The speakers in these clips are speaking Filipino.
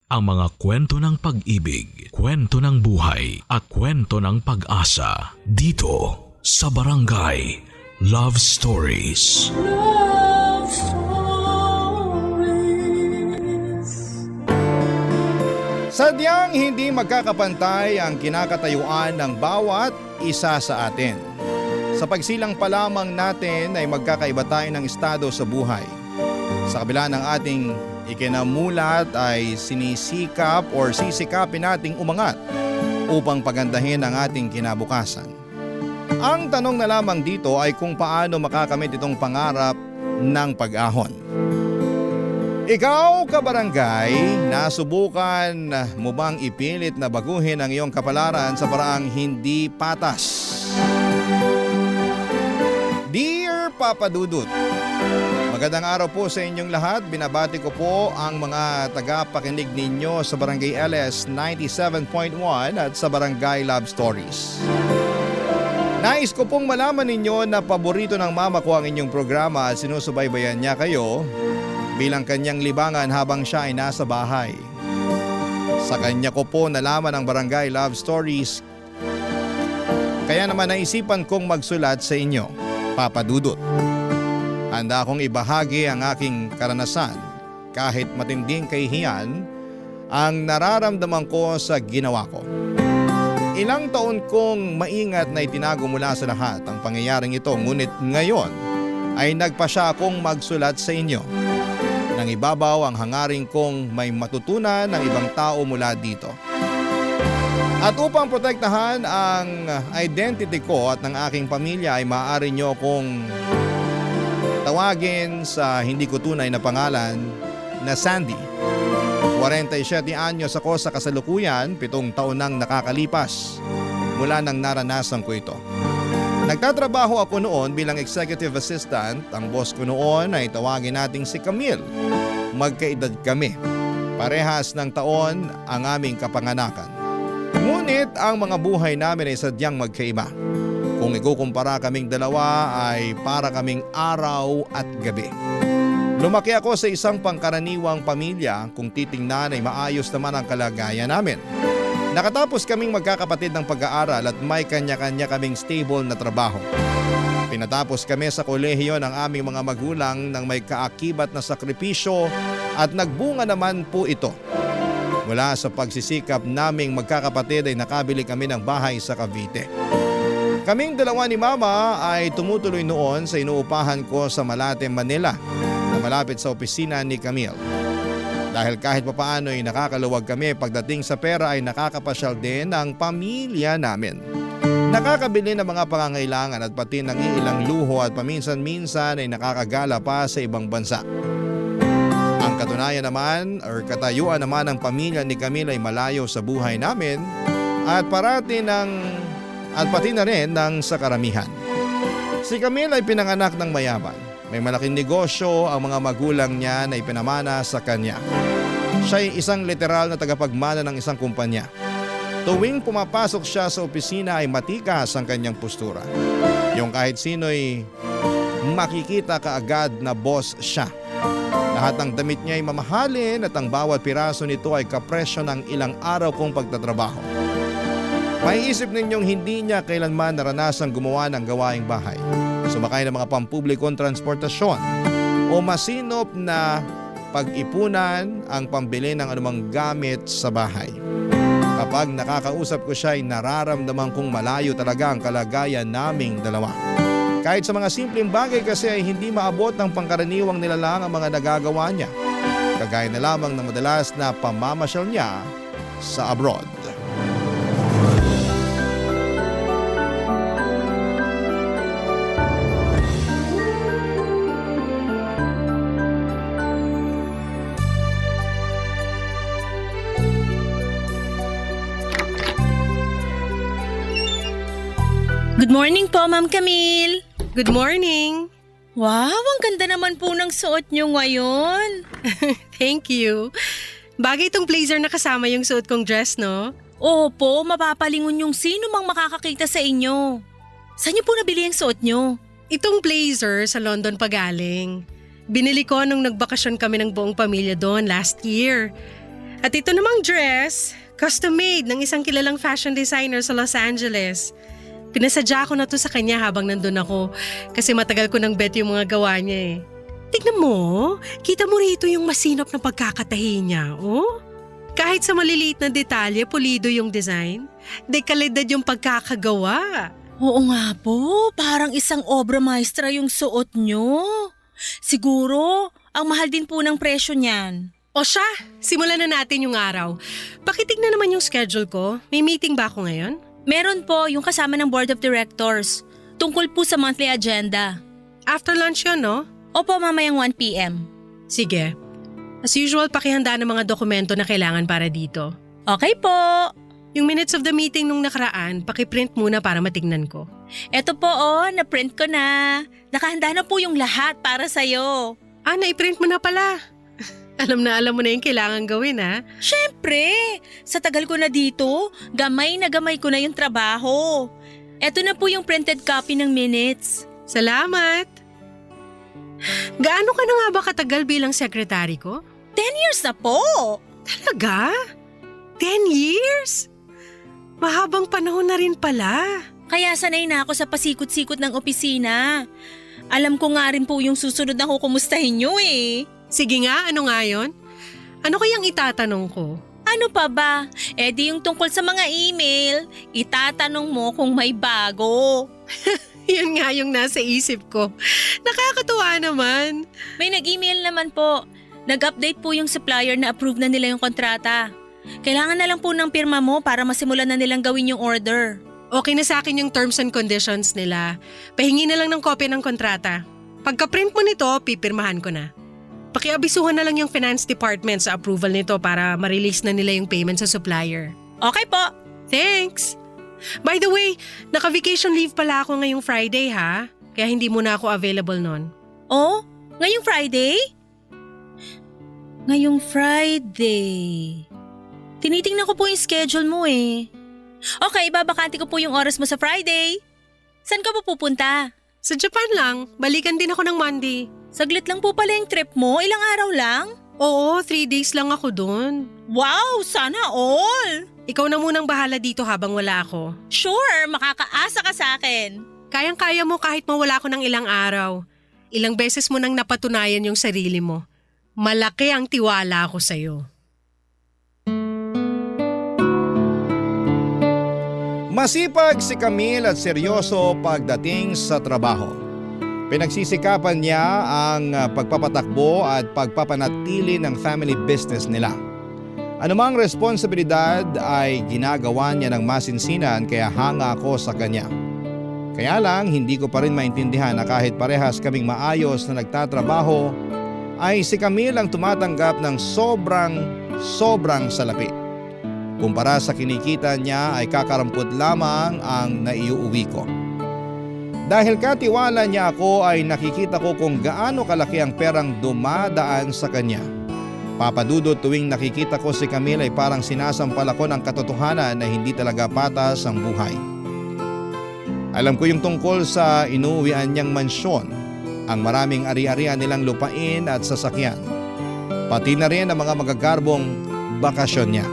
ang mga kwento ng pag-ibig, kwento ng buhay at kwento ng pag-asa dito sa Barangay Love Stories. Love Stories. Sadyang hindi magkakapantay ang kinakatayuan ng bawat isa sa atin. Sa pagsilang pa lamang natin ay magkakaiba tayo ng estado sa buhay. Sa kabila ng ating ikinamulat ay sinisikap or sisikapin nating umangat upang pagandahin ang ating kinabukasan. Ang tanong na lamang dito ay kung paano makakamit itong pangarap ng pag-ahon. Ikaw, kabarangay, nasubukan mo bang ipilit na baguhin ang iyong kapalaran sa paraang hindi patas? Dear Papa Dudut, magandang araw po sa inyong lahat. Binabati ko po ang mga tagapakinig ninyo sa Barangay LS 97.1 at sa Barangay Love Stories. Nais ko pong malaman ninyo na paborito ng mama ko ang inyong programa at sinusubaybayan niya kayo bilang kanyang libangan habang siya ay nasa bahay. Sa kanya ko po nalaman ang Barangay Love Stories, kaya naman naisipan kong magsulat sa inyo, Papa Dudut. Handa akong ibahagi ang aking karanasan kahit matinding kahihiyan ang nararamdaman ko sa ginawa ko. Ilang taon kong maingat na itinago mula sa lahat ang pangyayaring ito, ngunit ngayon ay nagpasya akong magsulat sa inyo. Nang ibabaw ang hangaring kong may matutunan ng ibang tao mula dito. At upang protektahan ang identity ko at ng aking pamilya ay maaari nyo kong tawagin sa hindi ko tunay na pangalan na Sandy. 47 anyos ako sa kasalukuyan, 7 taon nang nakakalipas mula nang naranasan ko ito. Nagtatrabaho ako noon bilang executive assistant. Ang boss ko noon ay tawagin nating si Camille. Magkaedad kami. Parehas ng taon ang aming kapanganakan. Ngunit ang mga buhay namin ay sadyang magkaiba. Kung ikukumpara kaming dalawa ay para kaming araw at gabi. Lumaki ako sa isang pangkaraniwang pamilya. Kung titingnan ay maayos naman ang kalagayan namin. Nakatapos kaming magkakapatid ng pag-aaral at may kanya-kanya kaming stable na trabaho. Pinatapos kami sa kolehiyo ng aming mga magulang ng may kaakibat na sakripisyo at nagbunga naman po ito. Mula sa pagsisikap naming magkakapatid ay nakabili kami ng bahay sa Cavite. Kaming dalawa ni Mama ay tumutuloy noon sa inuupahan ko sa Malate, Manila na malapit sa opisina ni Camille. Dahil kahit papaano ay nakakaluwag kami pagdating sa pera ay nakakapasyal din ang pamilya namin. Nakakabili ng mga pangangailangan at pati ng ilang luho at paminsan-minsan ay nakakagala pa sa ibang bansa. Ang katunayan naman or katayuan naman ng pamilya ni Camille ay malayo sa buhay namin at pati na rin ng sa karamihan. Si Camille ay pinanganak ng mayaman. May malaking negosyo, ang mga magulang niya na ipinamana sa kanya. Siya ay isang literal na tagapagmana ng isang kumpanya. Tuwing pumapasok siya sa opisina ay matikas ang kanyang postura. Yung kahit sino'y makikita kaagad na boss siya. Lahat ng damit niya ay mamahalin at ang bawat piraso nito ay kapresyo ng ilang araw kong pagtatrabaho. May isip ninyong hindi niya kailanman naranasang gumawa ng gawaing bahay, sumakay ng mga pampublikong transportasyon o masinop na pag-ipunan ang pambili ng anumang gamit sa bahay. Kapag nakakausap ko siya ay nararamdaman kong malayo talaga ang kalagayan naming dalawa. Kahit sa mga simpleng bagay kasi ay hindi maabot ng pangkaraniwang nilalang ang mga nagagawa niya. Kagaya na lamang ng madalas na pamamasyal niya sa abroad. Good morning po, Ma'am Camille. Good morning! Wow, ang ganda naman po ng suot nyo ngayon. Thank you. Bagay itong blazer na kasama yung suot kong dress, no? Opo, mapapalingon yung sino mang makakakita sa inyo. Saan niyo po nabili ang suot nyo? Itong blazer sa London pa galing. Binili ko nung nagbakasyon kami ng buong pamilya doon last year. At ito namang dress, custom-made ng isang kilalang fashion designer sa Los Angeles. Pinasadya ko na to sa kanya habang nandun ako kasi matagal ko nang bet yung mga gawa niya eh. Tignan mo, kita mo rito yung masinop na pagkakatahi niya, oh? Kahit sa maliliit na detalye, pulido yung design. Dekalidad yung pagkakagawa. Oo nga po, parang isang obra maestra yung suot nyo. Siguro, ang mahal din po ng presyo niyan. O siya, simulan na natin yung araw. Pakitignan naman yung schedule ko. May meeting ba ako ngayon? Meron po yung kasama ng Board of Directors. Tungkol po sa monthly agenda. After lunch yun, no? Opo, mamayang 1 p.m. Sige. As usual, pakihanda ng mga dokumento na kailangan para dito. Okay po. Yung minutes of the meeting nung nakaraan, pakiprint muna para matignan ko. Eto po na-print ko na. Nakahanda na po yung lahat para sa'yo. Ah, naiprint mo na pala. Alam mo na yung kailangan gawin, ha? Siyempre, sa tagal ko na dito, gamay na gamay ko na yung trabaho. Eto na po yung printed copy ng minutes. Salamat! Gaano ka na nga ba katagal bilang sekretary ko? 10 years na po. Talaga? 10 years? Mahabang panahon na rin pala. Kaya sanay na ako sa pasikot-sikot ng opisina. Alam ko nga rin po yung susunod na kukumustahin nyo eh. Sige nga, ano nga yun? Ano kayang itatanong ko? Ano pa ba? Eh di yung tungkol sa mga email, itatanong mo kung may bago. Yun nga yung nasa isip ko. Nakakatuwa naman. May nag-email naman po. Nag-update po yung supplier na approve na nila yung kontrata. Kailangan na lang po ng pirma mo para masimulan na nilang gawin yung order. Okay na sa akin yung terms and conditions nila. Pahingi na lang ng kopya ng kontrata. Pagka-print mo nito, pipirmahan ko na. Pakiabisuhan na lang yung finance department sa approval nito para ma-release na nila yung payment sa supplier. Okay po. Thanks! By the way, naka-vacation leave pala ako ngayong Friday ha. Kaya hindi muna ako available nun. Oh, ngayong Friday? Ngayong Friday. Tinitingnan ko po yung schedule mo eh. Okay, babakante ko po yung oras mo sa Friday. Saan ka po pupunta? Sa Japan lang, balikan din ako ng Monday. Saglit lang po pala yung trip mo, ilang araw lang? Oo, 3 days lang ako dun. Wow, sana all! Ikaw na munang bahala dito habang wala ako. Sure, makakaasa ka sa akin. Kayang-kaya mo kahit mawala ako ng ilang araw. Ilang beses mo nang napatunayan yung sarili mo. Malaki ang tiwala ko sa'yo. Masipag si Camille at seryoso pagdating sa trabaho. Pinagsisikapan niya ang pagpapatakbo at pagpapanatili ng family business nila. Anumang responsibilidad ay ginagawa niya ng masinsinan kaya hanga ako sa kanya. Kaya lang hindi ko pa rin maintindihan na kahit parehas kaming maayos na nagtatrabaho ay si Camille ang tumatanggap ng sobrang salapi. Kumpara sa kinikita niya ay kakarampot lamang ang naiuwi ko. Dahil katiwala niya ako ay nakikita ko kung gaano kalaki ang perang dumadaan sa kanya. Papadudod tuwing nakikita ko si Camille ay parang sinasampal ako ng katotohanan na hindi talaga patas ang buhay. Alam ko yung tungkol sa inuuwian niyang mansyon, ang maraming ari-arian nilang lupain at sasakyan. Pati na rin ang mga magagarbong bakasyon niya.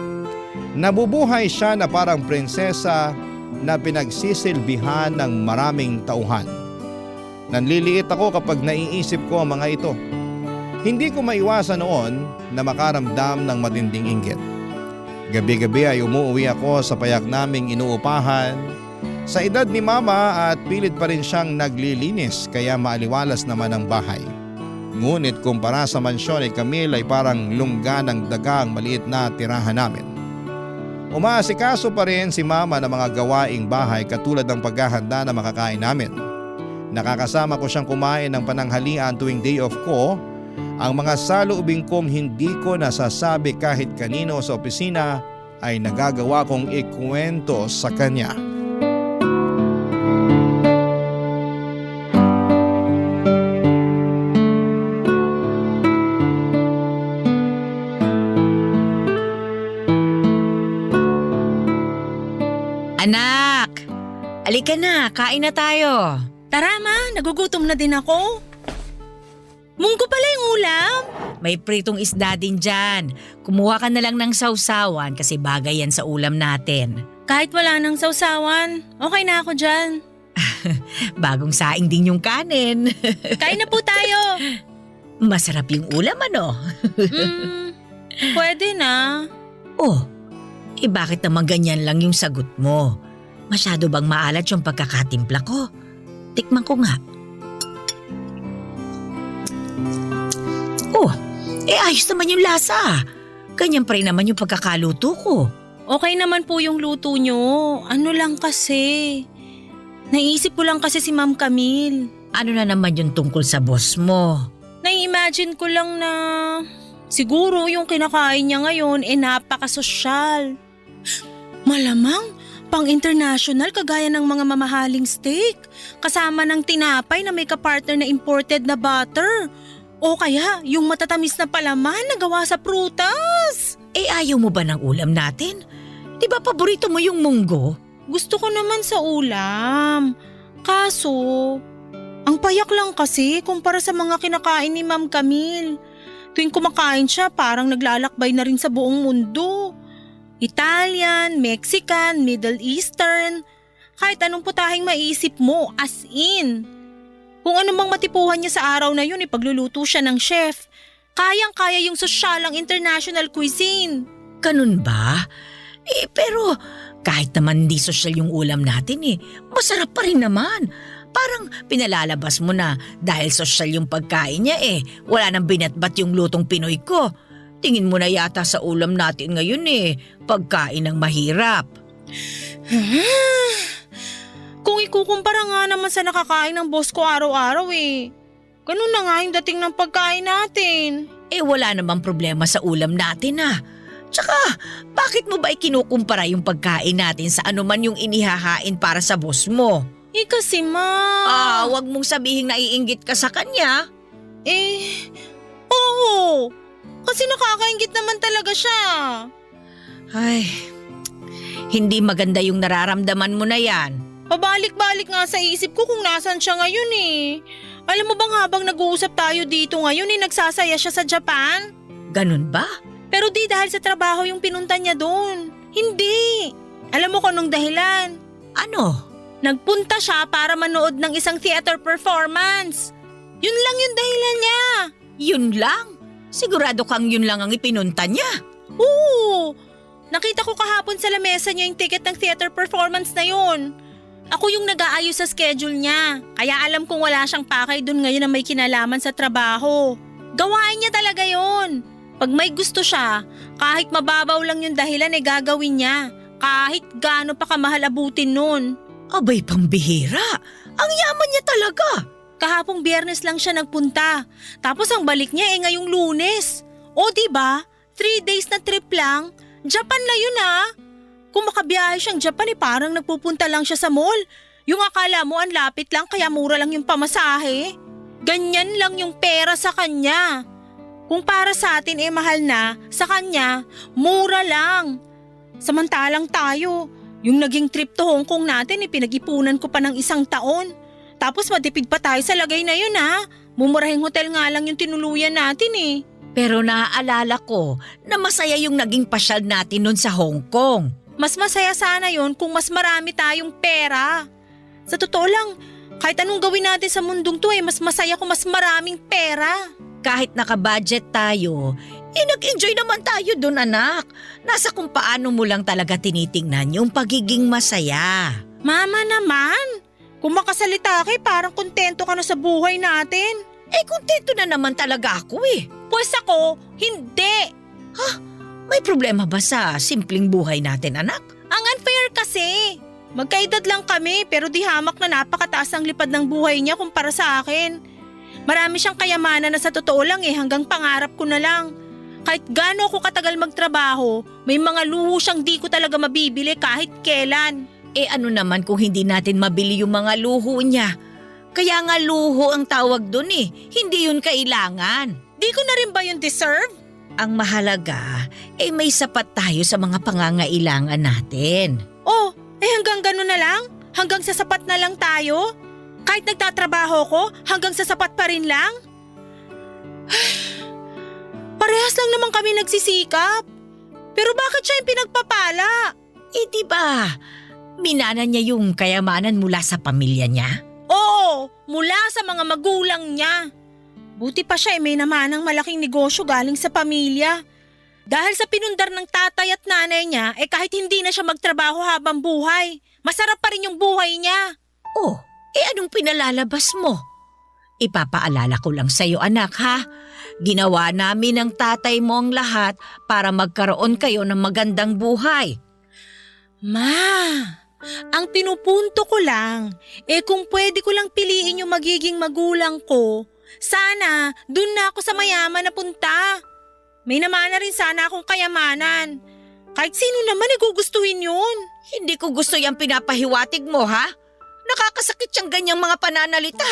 Nabubuhay siya na parang prinsesa na pinagsisilbihan ng maraming tauhan. Nanliliit ako kapag naiisip ko ang mga ito. Hindi ko maiwasan noon na makaramdam ng matinding inggit. Gabi-gabi ay umuwi ako sa payak naming inuupahan. Sa edad ni Mama at pilit pa rin siyang naglilinis kaya maaliwalas naman ang bahay. Ngunit kumpara sa mansyon ni Camille ay parang lungga ng dagang maliit na tirahan namin. Umaasikaso pa rin si Mama ng mga gawaing bahay katulad ng paghahanda na makakain namin. Nakakasama ko siyang kumain ng pananghalian tuwing day off ko. Ang mga saloobin kong hindi ko nasasabi kahit kanino sa opisina ay nagagawa kong ikwento sa kanya. Anak! Alika na, kain na tayo. Tara ma, nagugutom na din ako. Munggo pala yung ulam. May pritong isda din dyan. Kumuha ka na lang ng sausawan kasi bagay yan sa ulam natin. Kahit wala nang sausawan, okay na ako dyan. Bagong saing din yung kanin. Kain na po tayo. Masarap yung ulam ano? Pwede na. Oh, bakit naman ganyan lang yung sagot mo? Masyado bang maalat yung pagkakatimpla ko? Tikman ko nga. Oh, ayos naman yung lasa. Ganyan pa rin naman yung pagkakaluto ko. Okay naman po yung luto nyo. Ano lang kasi. Naisip ko lang kasi si Ma'am Camille. Ano na naman yung tungkol sa boss mo? Nai-imagine ko lang na siguro yung kinakain niya ngayon napakasosyal. Malamang pang-international kagaya ng mga mamahaling steak. Kasama ng tinapay na may kapartner na imported na butter. O kaya yung matatamis na palaman na gawa sa prutas. Ayaw mo ba ng ulam natin? Di ba paborito mo yung munggo? Gusto ko naman sa ulam. Kaso, ang payak lang kasi kumpara sa mga kinakain ni Ma'am Camille. Tuwing kumakain siya parang naglalakbay na rin sa buong mundo. Italian, Mexican, Middle Eastern. Kahit anong putahing maisip mo, as in. Kung ano mang matipuhan niya sa araw na yun, ipagluluto siya ng chef. Kayang-kaya yung sosyalang international cuisine. Ganun ba? Pero kahit naman di sosyal yung ulam natin masarap pa rin naman. Parang pinalalabas mo na dahil sosyal yung pagkain niya wala nang binatbat yung lutong Pinoy ko. Tingin mo na yata sa ulam natin ngayon pagkain ng mahirap. Kung ikukumpara nga naman sa nakakain ng boss ko araw-araw ganun na nga yung dating ng pagkain natin. Wala namang problema sa ulam natin Tsaka, bakit mo ba kinukumpara yung pagkain natin sa anuman yung inihahain para sa boss mo? Kasi ma… Wag mong sabihin na iinggit ka sa kanya. Oo. Kasi nakakainggit naman talaga siya. Ay, hindi maganda yung nararamdaman mo na yan. Pabalik-balik nga sa isip ko kung nasan siya ngayon Alam mo bang habang nag-uusap tayo dito ngayon nagsasaya siya sa Japan? Ganun ba? Pero di dahil sa trabaho yung pinunta niya doon. Hindi. Alam mo kung anong dahilan? Ano? Nagpunta siya para manood ng isang theater performance. Yun lang yung dahilan niya. Yun lang? Sigurado kang yun lang ang ipinunta niya? Oo. Nakita ko kahapon sa lamesa niya yung ticket ng theater performance na yun. Ako yung nag-aayos sa schedule niya. Kaya alam kong wala siyang pakay doon ngayon na may kinalaman sa trabaho. Gawain niya talaga yun. Pag may gusto siya, kahit mababaw lang yung dahilan gagawin niya. Kahit gaano pa kamahal abutin nun. Abay, pambihira. Ang yaman niya talaga. Kahapong Biyernes lang siya nagpunta. Tapos ang balik niya ngayong Lunes. O diba? 3 days na trip lang. Japan na yun Kung makabiyahe siyang Japan parang nagpupunta lang siya sa mall. Yung akala mo ang lapit lang kaya mura lang yung pamasahe. Ganyan lang yung pera sa kanya. Kung para sa atin mahal na, sa kanya, mura lang. Samantalang tayo, yung naging trip to Hong Kong natin pinag-ipunan ko pa ng 1 taon. Tapos matipid pa tayo sa lagay na yun Mumurahing hotel nga lang yung tinuluyan natin Pero naaalala ko na masaya yung naging pasyal natin nun sa Hong Kong. Mas masaya sana yun kung mas marami tayong pera. Sa totoo lang, kahit anong gawin natin sa mundong to mas masaya kung mas maraming pera. Kahit naka-budget tayo, nag-enjoy naman tayo dun anak. Nasa kung paano mo lang talaga tinitingnan yung pagiging masaya. Mama naman, kung makasalita ka parang kontento ka na sa buhay natin. Kontento na naman talaga ako Pues ako, hindi. May problema ba sa simpleng buhay natin anak? Ang unfair kasi. Magkaedad lang kami pero di hamak na napakataas ang lipad ng buhay niya kumpara sa akin. Marami siyang kayamanan na sa totoo lang hanggang pangarap ko na lang. Kahit gaano ako katagal magtrabaho, may mga luho siyang di ko talaga mabibili kahit kailan. Ano naman kung hindi natin mabili yung mga luho niya? Kaya nga luho ang tawag dun hindi yun kailangan. Di ko na rin ba yun deserve? Ang mahalaga, may sapat tayo sa mga pangangailangan natin. Hanggang gano'n na lang? Hanggang sa sapat na lang tayo? Kahit nagtatrabaho ko, hanggang sa sapat pa rin lang? Parehas lang naman kami nagsisikap. Pero bakit siya yung pinagpapala? Eh di ba, minana niya yung kayamanan mula sa pamilya niya? Oo, mula sa mga magulang niya. Buti pa siya may namanang malaking negosyo galing sa pamilya. Dahil sa pinundar ng tatay at nanay niya, kahit hindi na siya magtrabaho habang buhay, masarap pa rin yung buhay niya. Oh, anong pinalalabas mo? Ipapaalala ko lang sa'yo anak ha. Ginawa namin ng tatay mo ang lahat para magkaroon kayo ng magandang buhay. Ma, ang pinupunto ko lang, kung pwede ko lang piliin yung magiging magulang ko, sana dun na ako sa mayaman na punta. May naman na rin sana akong kayamanan. Kahit sino naman gugustuhin yun. Hindi ko gusto yung pinapahiwatig mo ha. Nakakasakit siyang ganyang mga pananalita.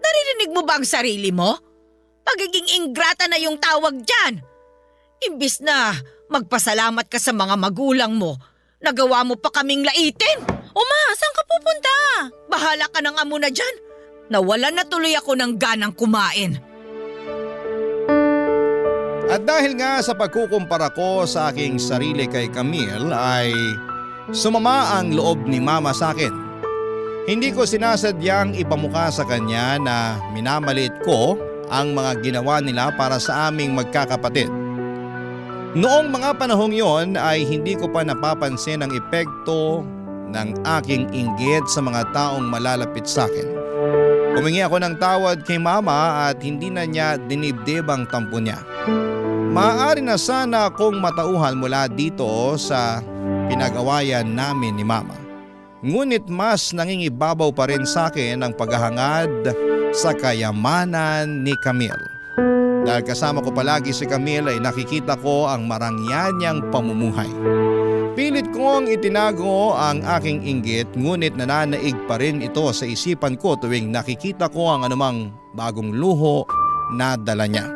Naririnig mo ba ang sarili mo? Pagiging ingrata na yung tawag dyan. Imbis na magpasalamat ka sa mga magulang mo, nagawa mo pa kaming laitin. O ma, saan ka pupunta? Bahala ka na nga muna dyan. Nawalan na tuloy ako ng ganang kumain. At dahil nga sa pagkukumpara ko sa aking sarili kay Camille ay sumama ang loob ni Mama sa akin. Hindi ko sinasadyang ipamukha sa kanya na minamaliit ko ang mga ginawa nila para sa aming magkakapatid. Noong mga panahong yon ay hindi ko pa napapansin ang epekto ng aking inggit sa mga taong malalapit sa akin. Humingi ako ng tawad kay Mama at hindi na niya dinibdib ang tampo niya. Maaari na sana akong matauhan mula dito sa pinag-awayan namin ni Mama. Ngunit mas nangingibabaw pa rin sa akin ang paghahangad sa kayamanan ni Camille. Dahil kasama ko palagi si Camille ay nakikita ko ang marangyan niyang pamumuhay. Pilit kong itinago ang aking inggit ngunit nananaig pa rin ito sa isipan ko tuwing nakikita ko ang anumang bagong luho na dala niya.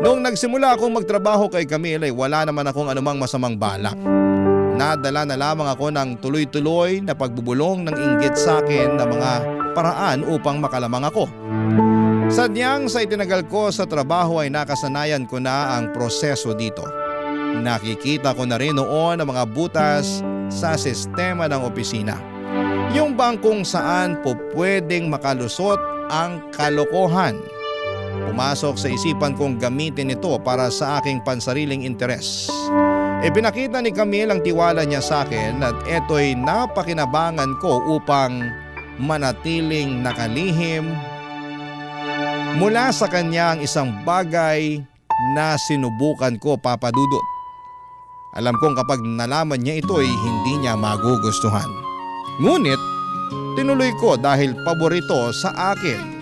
Noong nagsimula akong magtrabaho kay Camille ay wala naman akong anumang masamang balak. Nadala na lamang ako ng tuloy-tuloy na pagbubulong ng inggit sa akin na mga paraan upang makalamang ako. Sadyang sa itinagal ko sa trabaho ay nakasanayan ko na ang proseso dito. Nakikita ko na rin noon ang mga butas sa sistema ng opisina. Yung bangkong saan po pwedeng makalusot ang kalokohan. Pumasok sa isipan kong gamitin ito para sa aking pansariling interes. Ipinakita ni Camille ang tiwala niya sa akin at eto'y napakinabangan ko upang manatiling nakalihim mula sa kanya ang isang bagay na sinubukan ko, Papa Dudut. Alam kong kapag nalaman niya ito'y hindi niya magugustuhan. Ngunit tinuloy ko dahil paborito sa akin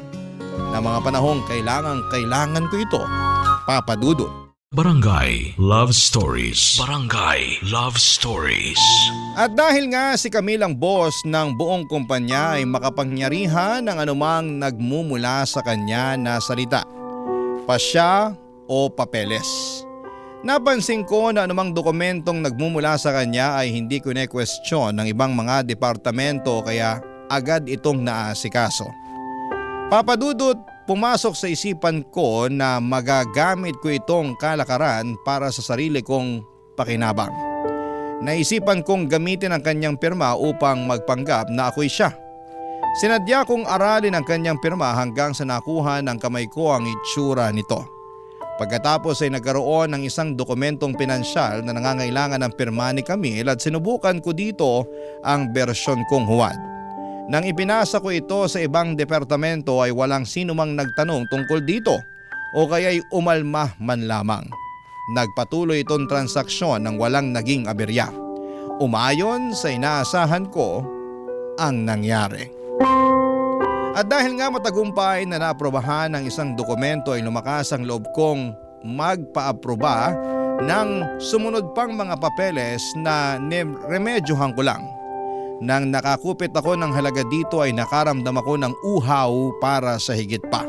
na mga panahong kailangan ko ito, Papa Dudut. Barangay Love Stories. Barangay Love Stories. At dahil nga si Camille ang boss ng buong kumpanya ay makapangyarihan ng anumang nagmumula sa kanya na salita, pasya o papeles. Napansin ko na anumang dokumentong nagmumula sa kanya ay hindi kine-question ng ibang mga departamento kaya agad itong naasikaso. Papa Dudut, pumasok sa isipan ko na magagamit ko itong kalakaran para sa sarili kong pakinabang. Naisipan kong gamitin ang kanyang pirma upang magpanggap na ako'y siya. Sinadya kong aralin ang kanyang pirma hanggang sa nakuha ng kamay ko ang itsura nito. Pagkatapos ay nagkaroon ng isang dokumentong pinansyal na nangangailangan ng pirma ni Camille at sinubukan ko dito ang bersyon kong huwad. Nang ipinasa ko ito sa ibang departamento ay walang sinumang nagtanong tungkol dito o kaya'y umalma man lamang. Nagpatuloy itong transaksyon nang walang naging aberya. Umayon sa inaasahan ko ang nangyari. At dahil nga matagumpay na naaprobahan ng isang dokumento ay lumakas ang loob kong magpaaproba ng sumunod pang mga papeles na remedyohan ko lang. Nang nakakupit ako ng halaga dito ay nakaramdam ako ng uhaw para sa higit pa.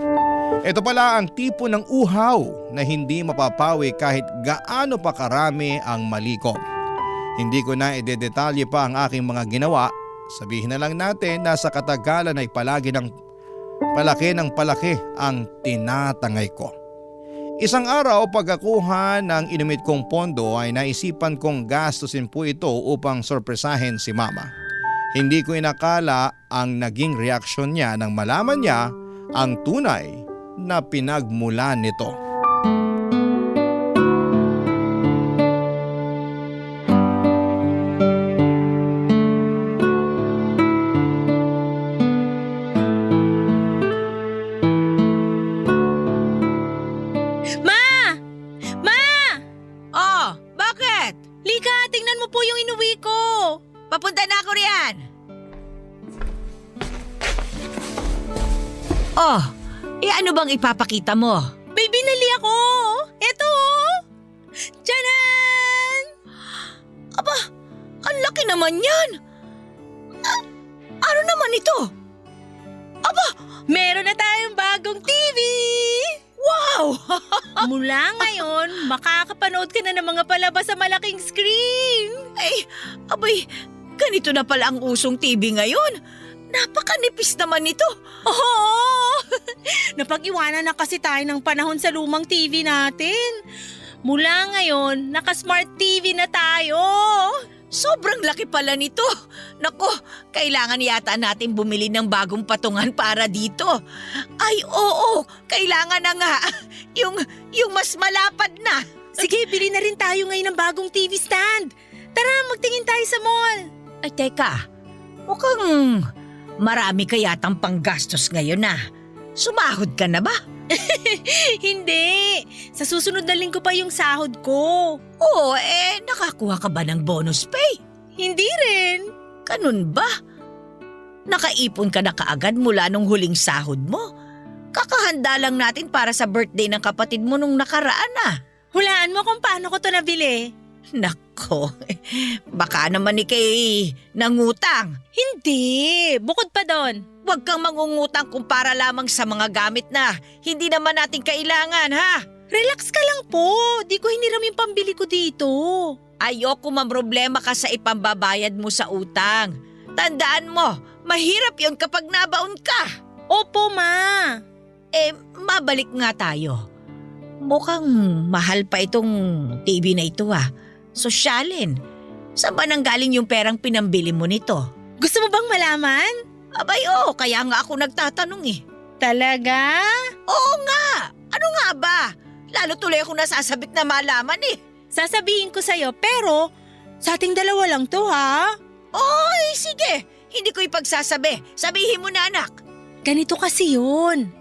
Ito pala ang tipo ng uhaw na hindi mapapawi kahit gaano pa karami ang mali ko. Hindi ko na idedetalye pa ang aking mga ginawa. Sabihin na lang natin na sa katagalan ay palagi ng palaki ang tinatangay ko. Isang araw pagkakuha ng inumit kong pondo ay naisipan kong gastusin po ito upang sorpresahin si mama. Hindi ko inakala ang naging reaksyon niya nang malaman niya ang tunay na pinagmulan nito. Oh, bakit? Lika, tingnan mo po yung inuwi ko. Papunta na ako riyan. Oh, ano bang ipapakita mo? May binili ako. Eto. Tiyanan! Aba, ang laki naman yan. Ano naman ito? Aba, Meron na tayong bagong TV! wow! Mula ngayon, makakapanood ka na ng mga palabas sa malaking screen. Abay, ganito na pala ang usong TV ngayon. Napakanipis naman ito. Oo! Napag-iwanan na kasi tayo ng panahon sa lumang TV natin. Mula ngayon, naka-smart TV na tayo. Sobrang laki pala nito. Nako, kailangan yata natin bumili ng bagong patungan para dito. Ay, oo, kailangan na nga. Yung mas malapad na. Sige, bili na rin tayo ngayon ng bagong TV stand. Tara, magtingin tayo sa mall. Ay, teka. Mukhang marami kayatang panggastos ngayon na. Sumahod ka na ba? Hindi. Sa susunod na linggo pa yung sahod ko. Oo, nakakuha ka ba ng bonus pay? Hindi rin. Ganun ba? Nakaipon ka na kaagad mula nung huling sahod mo? Kakahanda lang natin para sa birthday ng kapatid mo nung nakaraan na. Hulaan mo kung paano ko to nabili. Nako, baka naman kay nangutang. Hindi. Bukod pa doon. Huwag kang mangungutang kung para lamang sa mga gamit na hindi naman natin kailangan, ha? Relax ka lang po. Di ko hiniram yung pambili ko dito. Ayoko mamroblema ka sa ipambabayad mo sa utang. Tandaan mo, mahirap yon kapag nabaon ka. Opo, ma. Mabalik nga tayo. Mukhang mahal pa itong TV na ito, ha? Sosyalin. Saan ba nanggaling yung perang pinambili mo nito? Gusto mo bang malaman? Abay, kaya nga ako nagtatanong eh. Talaga? Oo nga! Ano nga ba? Lalo tuloy ako nasasabik na malaman eh. Sasabihin ko sa'yo, pero sa ating dalawa lang to, ha? Oy, sige. Hindi ko ipagsasabi. Sabihin mo na, anak. Ganito kasi yun.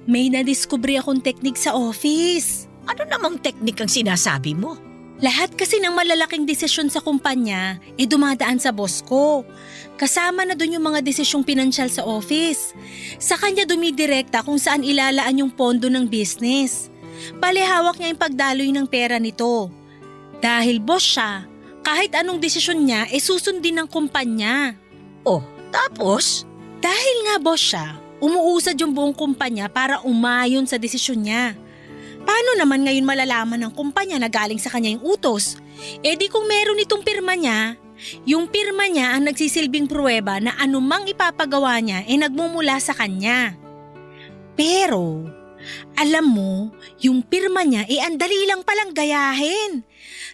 May nadiskubre akong teknik sa office. Ano namang teknik ang sinasabi mo? Lahat kasi ng malalaking desisyon sa kumpanya dumadaan sa boss ko. Kasama na dun yung mga desisyong pinansyal sa office. Sa kanya dumidirekta kung saan ilalaan yung pondo ng business. Bale hawak niya yung pagdaloy ng pera nito. Dahil boss siya, kahit anong desisyon niya susundin ng kumpanya. Oh, tapos? Dahil nga boss siya, umuusad yung buong kumpanya para umayon sa desisyon niya. Paano naman ngayon malalaman ng kumpanya na galing sa kanya yung utos? Di kung meron itong pirma niya, yung pirma niya ang nagsisilbing pruweba na anumang ipapagawa niya nagmumula sa kanya. Pero, alam mo, yung pirma niya ang dali lang palang gayahin.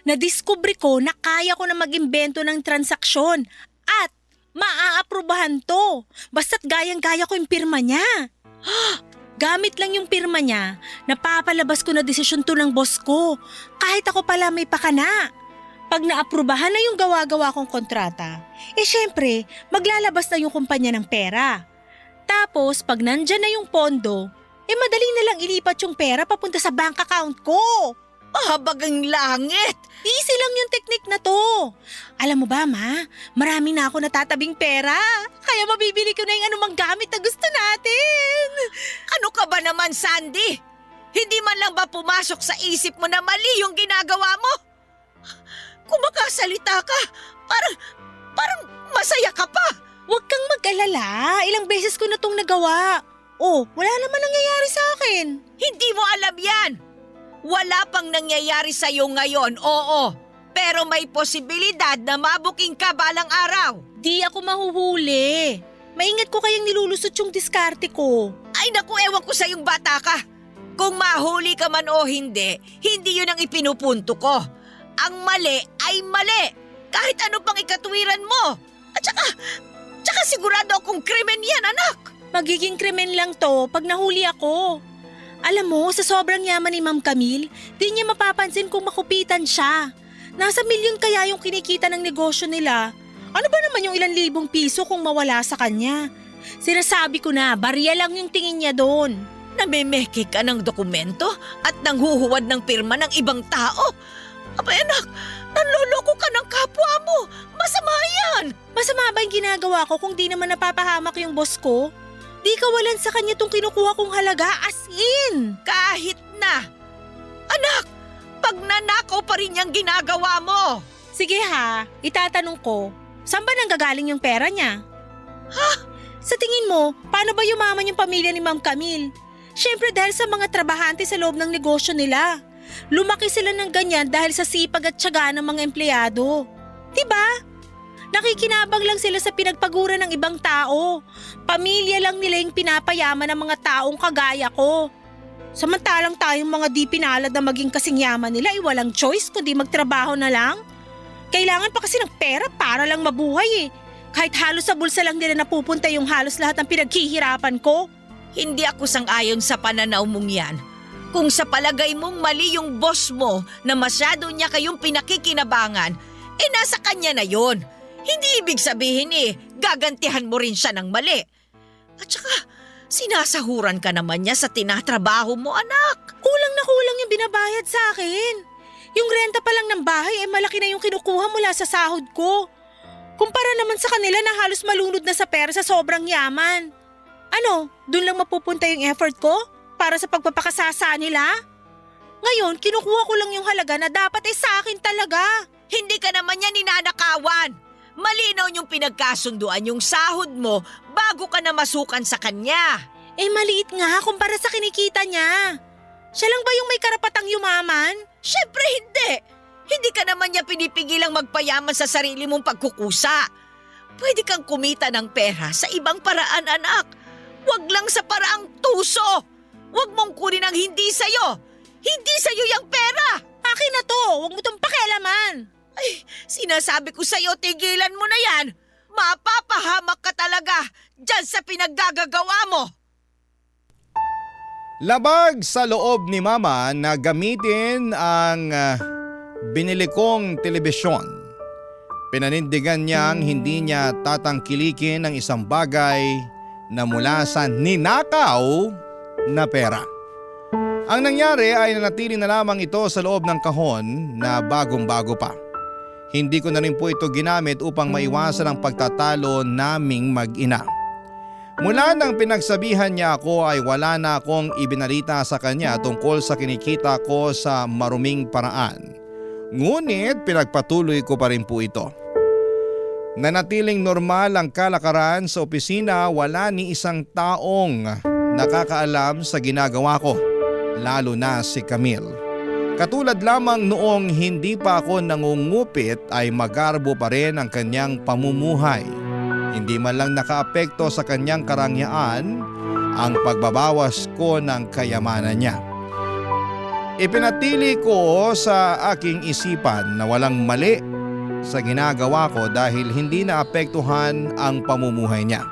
Nadiskubre ko na kaya ko na mag-imbento ng transaksyon at maaaprubahan to. Basta't gayang-gaya ko yung pirma niya. Gamit lang yung pirma niya, napapalabas ko na desisyon to ng boss ko. Kahit ako pala may pakana. Pag naaprubahan na yung gawa-gawa kong kontrata, syempre, maglalabas na yung kumpanya ng pera. Tapos, pag nandyan na yung pondo, madali na lang ilipat yung pera papunta sa bank account ko. Bagang langit! Easy lang yung teknik na to. Alam mo ba, ma? Marami na ako natatabing pera. Kaya mabibili ko na yung anumang gamit na gusto natin. Ano ka ba naman, Sandy? Hindi man lang ba pumasok sa isip mo na mali yung ginagawa mo? Kung makasalita ka, parang masaya ka pa. Huwag kang mag-alala. Ilang beses ko na tong nagawa. Wala naman nangyayari sa akin. Hindi mo alam yan. Wala pang nangyayari sa'yo ngayon, oo. Pero may posibilidad na mabuking ka balang araw. Di ako mahuhuli. Maingat ko kayang nilulusot yung diskarte ko. Ay naku, ewan ko sa'yong bata ka. Kung mahuli ka man o hindi, hindi yun ang ipinupunto ko. Ang mali ay mali. Kahit ano pang ikatwiran mo. At saka sigurado akong krimen yan, anak. Magiging krimen lang to pag nahuli ako. Alam mo, sa sobrang yaman ni Ma'am Camille, di niya mapapansin kung makupitan siya. Nasa milyon kaya yung kinikita ng negosyo nila. Ano ba naman yung ilang libong piso kung mawala sa kanya? Sinasabi ko na, barya lang yung tingin niya doon. Namemeke ka ng dokumento at nanghuhuwad ng pirma ng ibang tao. Abay anak, nanloloko ka ng kapwa mo. Masama yan. Masama ba yung ginagawa ko kung di naman napapahamak yung boss ko? Di kawalan sa kanya tong kinukuha kong halaga, as in. Kahit na. Anak, pag nanakaw pa rin yung ginagawa mo. Sige ha, itatanong ko, saan ba nanggagaling yung pera niya? Ha? Sa tingin mo, paano ba yumaman yung pamilya ni Ma'am Camille? Siyempre dahil sa mga trabahante sa loob ng negosyo nila. Lumaki sila ng ganyan dahil sa sipag at tiyaga ng mga empleyado. Diba? Nakikinabang lang sila sa pinagpagura ng ibang tao. Pamilya lang nila yung pinapayaman ng mga taong kagaya ko. Samantalang tayong mga di pinalad na maging kasing yaman nila ay walang choice kundi magtrabaho na lang. Kailangan pa kasi ng pera para lang mabuhay eh. Kahit halos sa bulsa lang nila napupunta yung halos lahat ng pinaghihirapan ko. Hindi ako sang-ayon sa pananaw mong yan. Kung sa palagay mong mali yung boss mo na masyado niya kayong pinakikinabangan, nasa kanya na yon. Hindi ibig sabihin gagantihan mo rin siya ng mali. At saka, sinasahuran ka naman niya sa tinatrabaho mo, anak. Kulang na kulang yung binabayad sa akin. Yung renta pa lang ng bahay ay malaki na yung kinukuha mula sa sahod ko. Kumpara naman sa kanila na halos malunod na sa pera sa sobrang yaman. Ano, dun lang mapupunta yung effort ko para sa pagpapakasasa nila? Ngayon, kinukuha ko lang yung halaga na dapat ay sa akin talaga. Hindi ka naman niya ninanakawan. Malinaw yung pinagkasunduan yung sahod mo bago ka na masukan sa kanya. Eh maliit nga kumpara sa kinikita niya. Siya lang ba yung may karapatang yumaman? Siyempre hindi. Hindi ka naman niya pinipigilang magpayaman sa sarili mong pagkukusa. Pwede kang kumita ng pera sa ibang paraan, anak. Huwag lang sa paraang tuso. Huwag mong kunin ang hindi sa'yo. Hindi sa'yo yung pera. Akin na to, huwag mo itong pakialaman. Ay, sinasabi ko sa'yo, tigilan mo na yan. Mapapahamak ka talaga dyan sa pinaggagawa mo. Labag sa loob ni Mama na gamitin ang binili kong telebisyon. Pinanindigan niyang hindi niya tatangkilikin ang isang bagay na mula sa ninakaw na pera. Ang nangyari ay nanatili na lamang ito sa loob ng kahon na bagong-bago pa. Hindi ko na rin po ito ginamit upang maiwasan ang pagtatalo naming mag-ina. Mula nang pinagsabihan niya ako ay wala na akong ibinalita sa kanya tungkol sa kinikita ko sa maruming paraan. Ngunit pinagpatuloy ko pa rin po ito. Nanatiling normal ang kalakaran sa opisina, wala ni isang taong nakakaalam sa ginagawa ko, lalo na si Camille. Katulad lamang noong hindi pa ako nangungupit ay magarbo pa rin ang kanyang pamumuhay. Hindi man lang nakaapekto sa kanyang karangyaan ang pagbabawas ko ng kayamanan niya. Ipinatili ko sa aking isipan na walang mali sa ginagawa ko dahil hindi naapektuhan ang pamumuhay niya.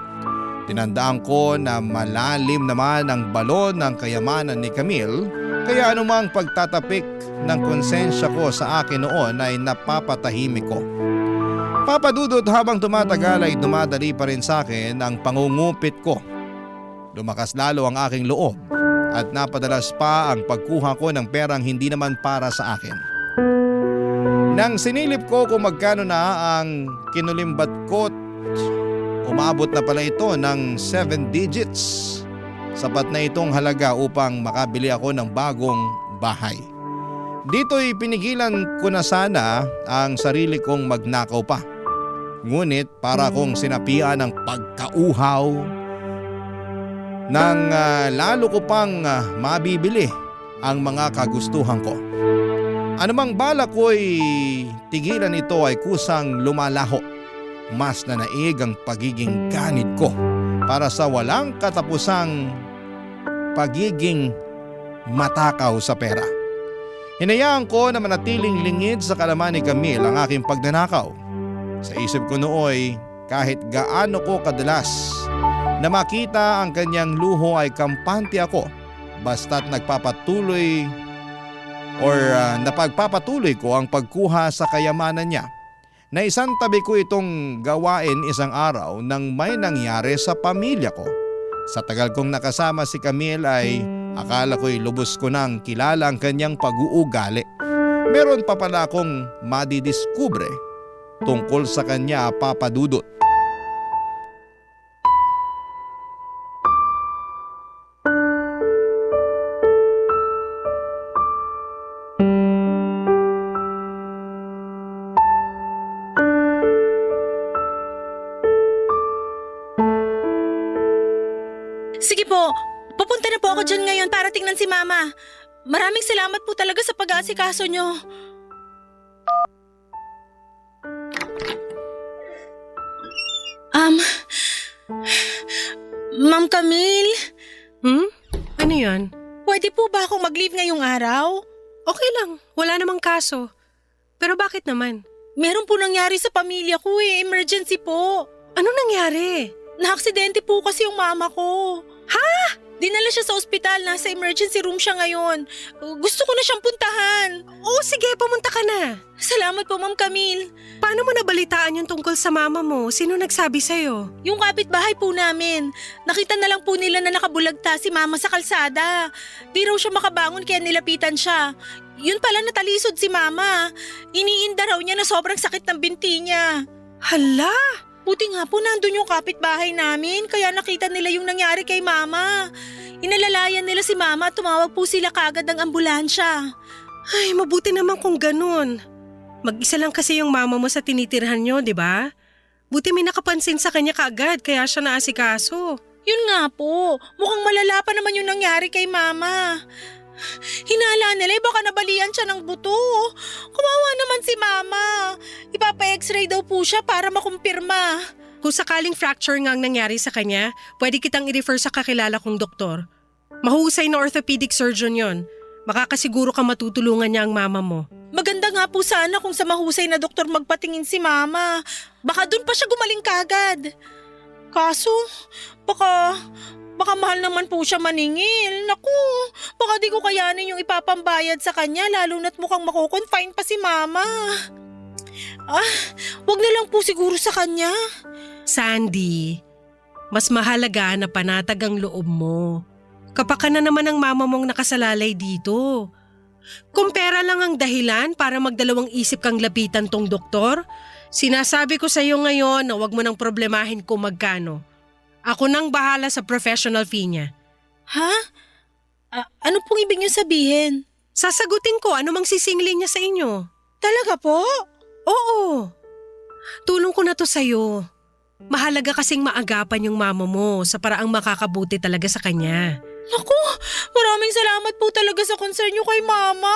Tinandaan ko na malalim naman ang balon ng kayamanan ni Camille, kaya anumang pagtatapik ng konsensya ko sa akin noon ay napapatahimik ko. Papadudot habang tumatagal ay dumadali pa rin sa akin ang pangungupit ko. Lumakas lalo ang aking loob at napadalas pa ang pagkuha ko ng perang hindi naman para sa akin. Nang sinilip ko kung magkano na ang kinulimbat ko, umabot na pala ito ng 7 digits. Sapat na itong halaga upang makabili ako ng bagong bahay. Dito'y pinigilan ko na sana ang sarili kong magnakaw pa. Ngunit para kong sinapian ng pagkauhaw nang lalo ko pang mabibili ang mga kagustuhan ko. Anumang balak ko'y tigilan ito ay kusang lumalaho. Mas nanaig ang pagiging ganid ko para sa walang katapusang pagiging matakaw sa pera. Hinayaan ko na manatiling lingid sa kalaman ni Camille ang aking pagnanakaw. Sa isip ko nooy, kahit gaano ko kadalas na makita ang kanyang luho ay kampante ako basta't napagpapatuloy ko ang pagkuha sa kayamanan niya. Na isang tabi ko itong gawain isang araw nang may nangyari sa pamilya ko. Sa tagal kong nakasama si Camille ay akala ko'y lubos ko nang kilala ang kanyang pag-uugali. Meron pa pala akong madidiskubre tungkol sa kanya, Papa Dudut. Sige po, pupunta na po ako dyan ngayon para tingnan si Mama. Maraming salamat po talaga sa pag-aasikaso nyo. Ma'am Camille, Ano yan? pwede po ba akong mag-leave ngayong araw? Okay lang, wala namang kaso. Pero bakit naman? Meron po nangyari sa pamilya ko emergency po. Anong nangyari? Na-aksidente po kasi yung mama ko. Ha? Dinala siya sa ospital, nasa emergency room siya ngayon. Gusto ko na siyang puntahan. Oo, sige, pumunta ka na. Salamat po, Ma'am Camille. Paano mo nabalitaan yung tungkol sa mama mo? Sino nagsabi sa'yo? Yung kapitbahay po namin, nakita na lang po nila na nakabulagta si Mama sa kalsada. Di raw siya makabangon kaya nilapitan siya. Yun pala natalisod si Mama. Iniinda raw niya na sobrang sakit ng binti niya. Hala! Buti nga po nandun yung kapitbahay namin kaya nakita nila yung nangyari kay Mama. Inalalayan nila si Mama at tumawag po sila kagad ng ambulansya. Ay, mabuti naman kung ganun. Mag-isa lang kasi yung mama mo sa tinitirhan nyo, di ba? Buti may nakapansin sa kanya kaagad kaya siya naasikaso. Yun nga po, mukhang malala pa naman yung nangyari kay Mama. Hinala nila baka nabalian siya ng buto. Kawawa naman si Mama. Ipapa-x-ray daw po siya para makumpirma. Kung sakaling fracture nga ang nangyari sa kanya, pwede kitang i-refer sa kakilala kong doktor. Mahusay na orthopedic surgeon yon. Makakasiguro ka matutulungan niya ang mama mo. Maganda nga po sana kung sa mahusay na doktor magpatingin si Mama. Baka dun pa siya gumaling kagad. Kaso, baka mahal naman po siya maningil. Naku, baka di ko kayanin yung ipapambayad sa kanya lalo na't mukhang makukonfine pa si Mama. Wag na lang po siguro sa kanya. Sandy, mas mahalaga na panatag ang loob mo. Kapag na naman ang mama mong nakasalalay dito. Kung pera lang ang dahilan para magdalawang isip kang lapitan tong doktor, sinasabi ko sa iyo ngayon na wag mo nang problemahin kung magkano. Ako nang bahala sa professional fee niya. Ha? Ano pong ibig niyo sabihin? Sasagutin ko ano mang sisingilin niya sa inyo. Talaga po? Oo. Tulong ko na to sa'yo. Mahalaga kasing maagapan yung mama mo sa paraang makakabuti talaga sa kanya. Naku, maraming salamat po talaga sa concern niyo kay Mama.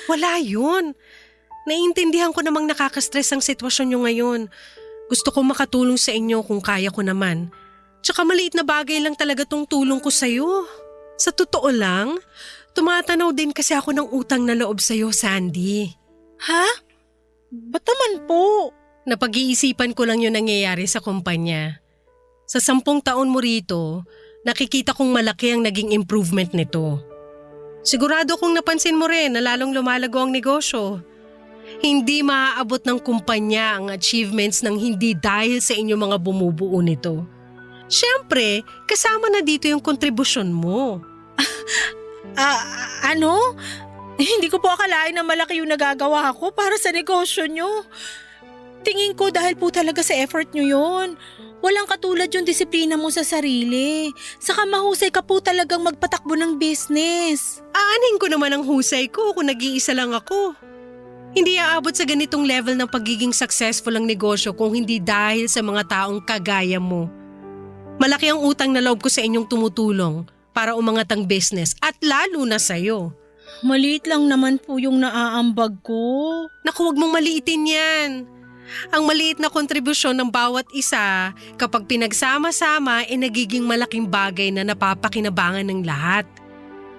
Wala yun. Naiintindihan ko namang nakaka-stress ang sitwasyon niyo ngayon. Gusto ko makatulong sa inyo kung kaya ko naman. Tsaka maliit na bagay lang talaga tong tulong ko sa'yo. Sa totoo lang, tumatanaw din kasi ako ng utang na loob sa'yo, Sandy. Ha? Ba't naman po? Napag-iisipan ko lang yung nangyayari sa kumpanya. Sa 10 taon mo rito, nakikita kong malaki ang naging improvement nito. Sigurado kong napansin mo rin na lalong lumalago ang negosyo. Hindi maaabot ng kumpanya ang achievements ng hindi dahil sa inyong mga bumubuo nito. Siyempre, kasama na dito yung kontribusyon mo. Ano? Hindi ko po akalain na malaki yung nagagawa ko para sa negosyo nyo. Tingin ko dahil po talaga sa effort nyo yun. Walang katulad yung disiplina mo sa sarili. Saka mahusay ka po talagang magpatakbo ng business. Aanin ko naman ang husay ko kung nag-iisa lang ako. Hindi aabot sa ganitong level ng pagiging successful ang negosyo kung hindi dahil sa mga taong kagaya mo. Malaki ang utang na loob ko sa inyong tumutulong para umangat ang business at lalo na sa'yo. Maliit lang naman po yung naaambag ko. Naku, huwag mong maliitin yan. Ang maliit na kontribusyon ng bawat isa kapag pinagsama-sama ay nagiging malaking bagay na napapakinabangan ng lahat.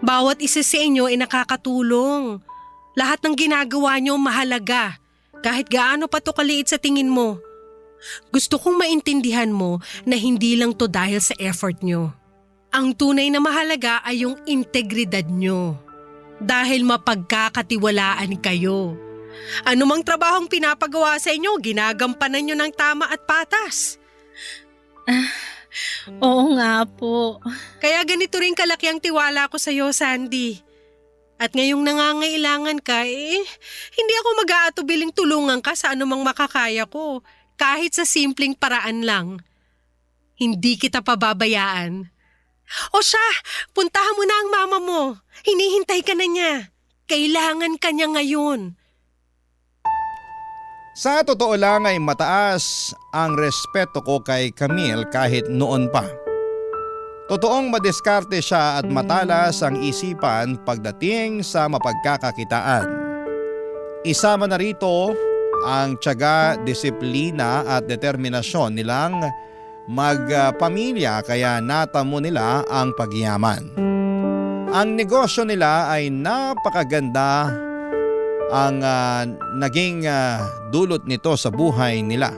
Bawat isa sa inyo ay nakakatulong. Lahat ng ginagawa nyo mahalaga, kahit gaano pa to kaliit sa tingin mo. Gusto kong maintindihan mo na hindi lang to dahil sa effort nyo. Ang tunay na mahalaga ay yung integridad nyo. Dahil mapagkakatiwalaan kayo. Anumang trabahong pinapagawa sa inyo, ginagampanan nyo ng tama at patas. Oo nga po. Kaya ganito rin kalaki ang tiwala ko sa iyo, Sandy. At ngayong nangangailangan ka, hindi ako mag-aatubiling tulungan ka sa anumang makakaya ko, kahit sa simpleng paraan lang. Hindi kita pababayaan. O siya, puntahan mo na ang mama mo. Hinihintay ka na niya. Kailangan ka niya ngayon. Sa totoo lang ay mataas ang respeto ko kay Camille kahit noon pa. Totoong madiskarte siya at matalas ang isipan pagdating sa mapagkakakitaan. Isama na rito ang tiyaga, disiplina at determinasyon nilang magpamilya kaya natamo nila ang pagyaman. Ang negosyo nila ay napakaganda ang naging dulot nito sa buhay nila.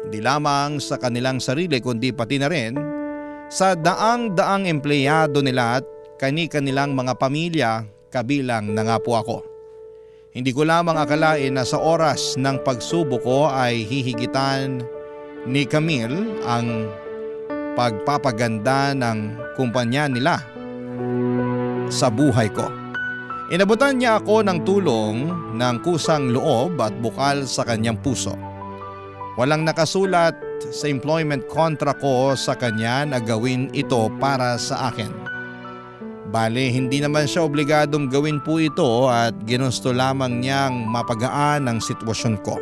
Hindi lamang sa kanilang sarili kundi pati na rin sa daang-daang empleyado nila at kani-kanilang mga pamilya, kabilang na nga po ako. Hindi ko lamang akalain na sa oras ng pagsubok ko ay hihigitan ni Camille ang pagpapaganda ng kumpanya nila sa buhay ko. Inabutan niya ako ng tulong ng kusang loob at bukal sa kanyang puso. Walang nakasulat sa employment contract ko sa kanya na gawin ito para sa akin. Bale, hindi naman siya obligadong gawin po ito at ginusto lamang niyang mapagaan ang sitwasyon ko.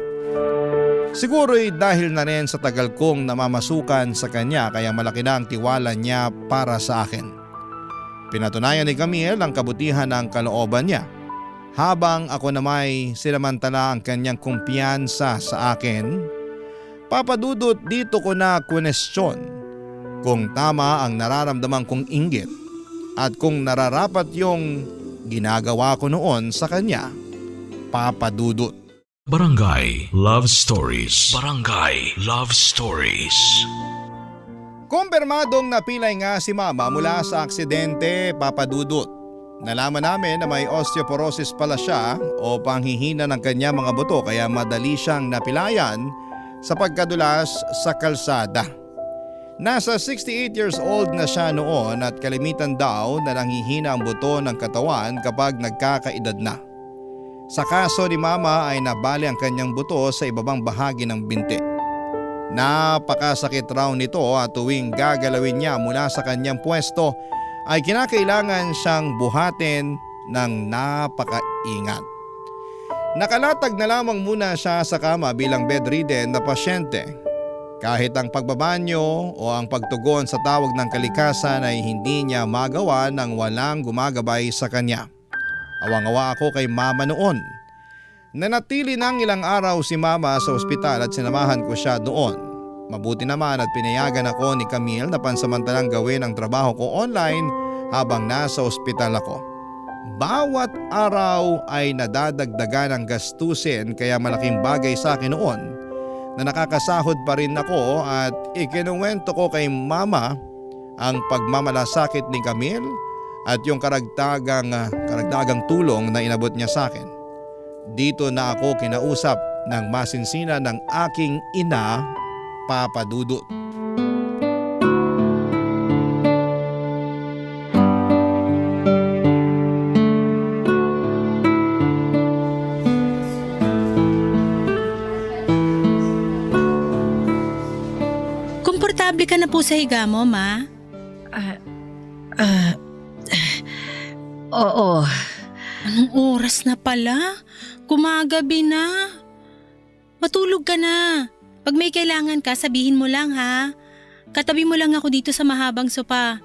Siguro'y dahil na rin sa tagal kong namamasukan sa kanya kaya malaki na ang tiwala niya para sa akin. Pinatunayan ni Camille ang kabutihan ng kalooban niya. Habang ako na may sinamantala ang kanyang kumpiyansa sa akin, papadudot dito ko na kwenestyon kung tama ang nararamdaman kong inggit at kung nararapat yung ginagawa ko noon sa kanya. Papadudot. Barangay Love Stories. Barangay Love Stories. Kumpirmadong napilay nga si Mama mula sa aksidente, papadudot. Nalaman namin na may osteoporosis pala siya o panghihina ng kanya mga buto kaya madali siyang napilayan sa pagkadulas sa kalsada. Nasa 68 years old na siya noon at kalimitan daw na nanghihina ang buto ng katawan kapag nagkakaedad na. Sa kaso ni Mama ay nabali ang kanyang buto sa ibabang bahagi ng binti. Napakasakit raw nito at tuwing gagalawin niya mula sa kanyang pwesto ay kinakailangan siyang buhatin ng napakaingat. Nakalatag na lamang muna siya sa kama bilang bedridden na pasyente. Kahit ang pagbabanyo o ang pagtugon sa tawag ng kalikasan ay hindi niya magawa nang walang gumagabay sa kanya. Awang-awa ako kay Mama noon. Nanatili ng ilang araw si Mama sa ospital at sinamahan ko siya doon. Mabuti naman at pinayagan ako ni Camille na pansamantalang gawin ang trabaho ko online habang nasa ospital ako. Bawat araw ay nadadagdagan ang gastusin kaya malaking bagay sa akin noon na nakakasahod pa rin ako at ikinuwento ko kay Mama ang pagmamalasakit ni Camille at yung karagdagang tulong na inabot niya sa akin. Dito na ako kinausap ng masinsina ng aking ina, Papa Dudut. Komportable ka na po sa higa mo, Ma? Oo. Anong oras na pala? Gumagabi na. Matulog ka na. Pag may kailangan ka, sabihin mo lang ha. Katabi mo lang ako dito sa mahabang sopa.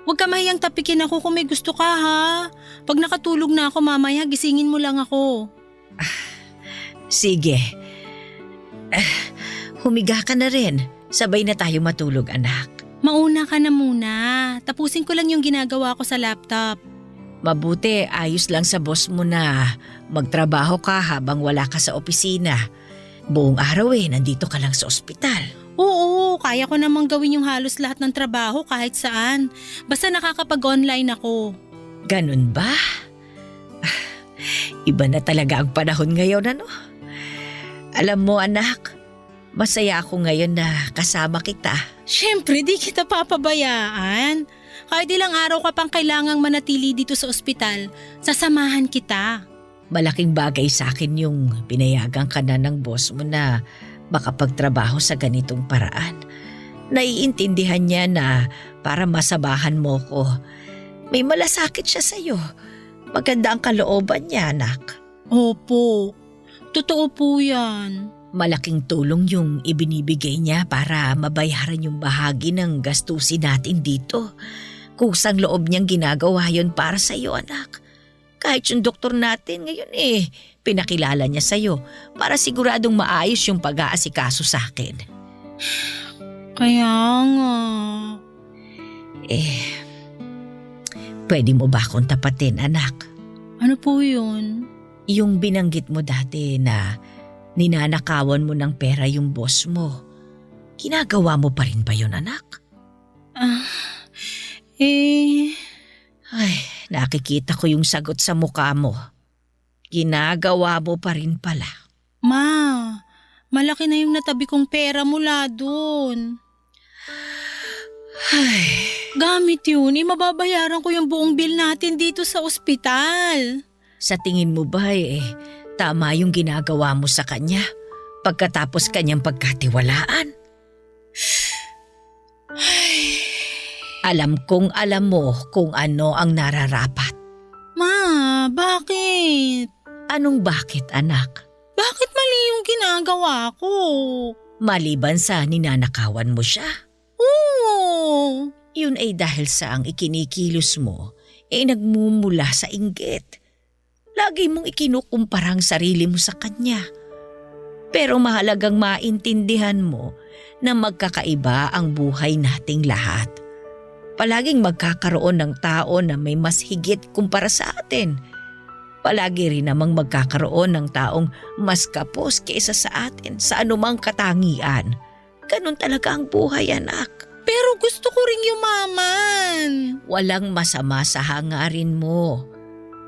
Huwag ka mahiyang tapikin ako kung may gusto ka ha. Pag nakatulog na ako mamaya, gisingin mo lang ako. Sige. Humiga ka na rin. Sabay na tayo matulog, anak. Mauna ka na muna. Tapusin ko lang yung ginagawa ko sa laptop. Mabuti, ayos lang sa boss mo na magtrabaho ka habang wala ka sa opisina. Buong araw nandito ka lang sa ospital. Oo, kaya ko namang gawin yung halos lahat ng trabaho kahit saan. Basta nakakapag-online ako. Ganun ba? Iba na talaga ang panahon ngayon, ano? Alam mo anak, masaya ako ngayon na kasama kita. Siyempre, di kita papabayaan. Kahit ilang araw ka pang kailangang manatili dito sa ospital, sasamahan kita. Malaking bagay sa akin yung pinayagan ka na ng boss mo na makapagtrabaho sa ganitong paraan. Naiintindihan niya na para masabahan mo ko. May malasakit siya sa'yo. Maganda ang kalooban niya, anak. Opo, totoo po yan. Malaking tulong yung ibinibigay niya para mabayaran yung bahagi ng gastusin natin dito. Kusang loob niyang ginagawa yon para sa iyo, anak. Kahit yung doktor natin ngayon pinakilala niya sa iyo para siguradong maayos yung pag-aasikaso sa akin. Kaya nga. Pwede mo ba akong tapatin, anak? Ano po yun? Yung binanggit mo dati na ninanakawan mo ng pera yung boss mo. Ginagawa mo pa rin ba yun, anak? Ay, nakikita ko yung sagot sa mukha mo. Ginagawa mo pa rin pala. Ma, malaki na yung natabi kong pera mula dun. Ay, Gamit yun, mababayaran ko yung buong bill natin dito sa ospital. sa tingin mo ba tama yung ginagawa mo sa kanya pagkatapos kanyang pagkatiwalaan? Alam kong alam mo kung ano ang nararapat. Ma, bakit? Anong bakit, anak? Bakit mali yung ginagawa ko? Maliban sa ninanakawan mo siya. Oo. Yun ay dahil sa ang ikinikilos mo nagmumula sa inggit. Lagi mong ikinukumpara ang sarili mo sa kanya. Pero mahalagang maintindihan mo na magkakaiba ang buhay nating lahat. Palaging magkakaroon ng tao na may mas higit kumpara sa atin. Palagi rin namang magkakaroon ng taong mas kapos kaysa sa atin sa anumang katangian. Ganun talaga ang buhay, anak. Pero gusto ko ring yumaman. Walang masama sa hangarin mo.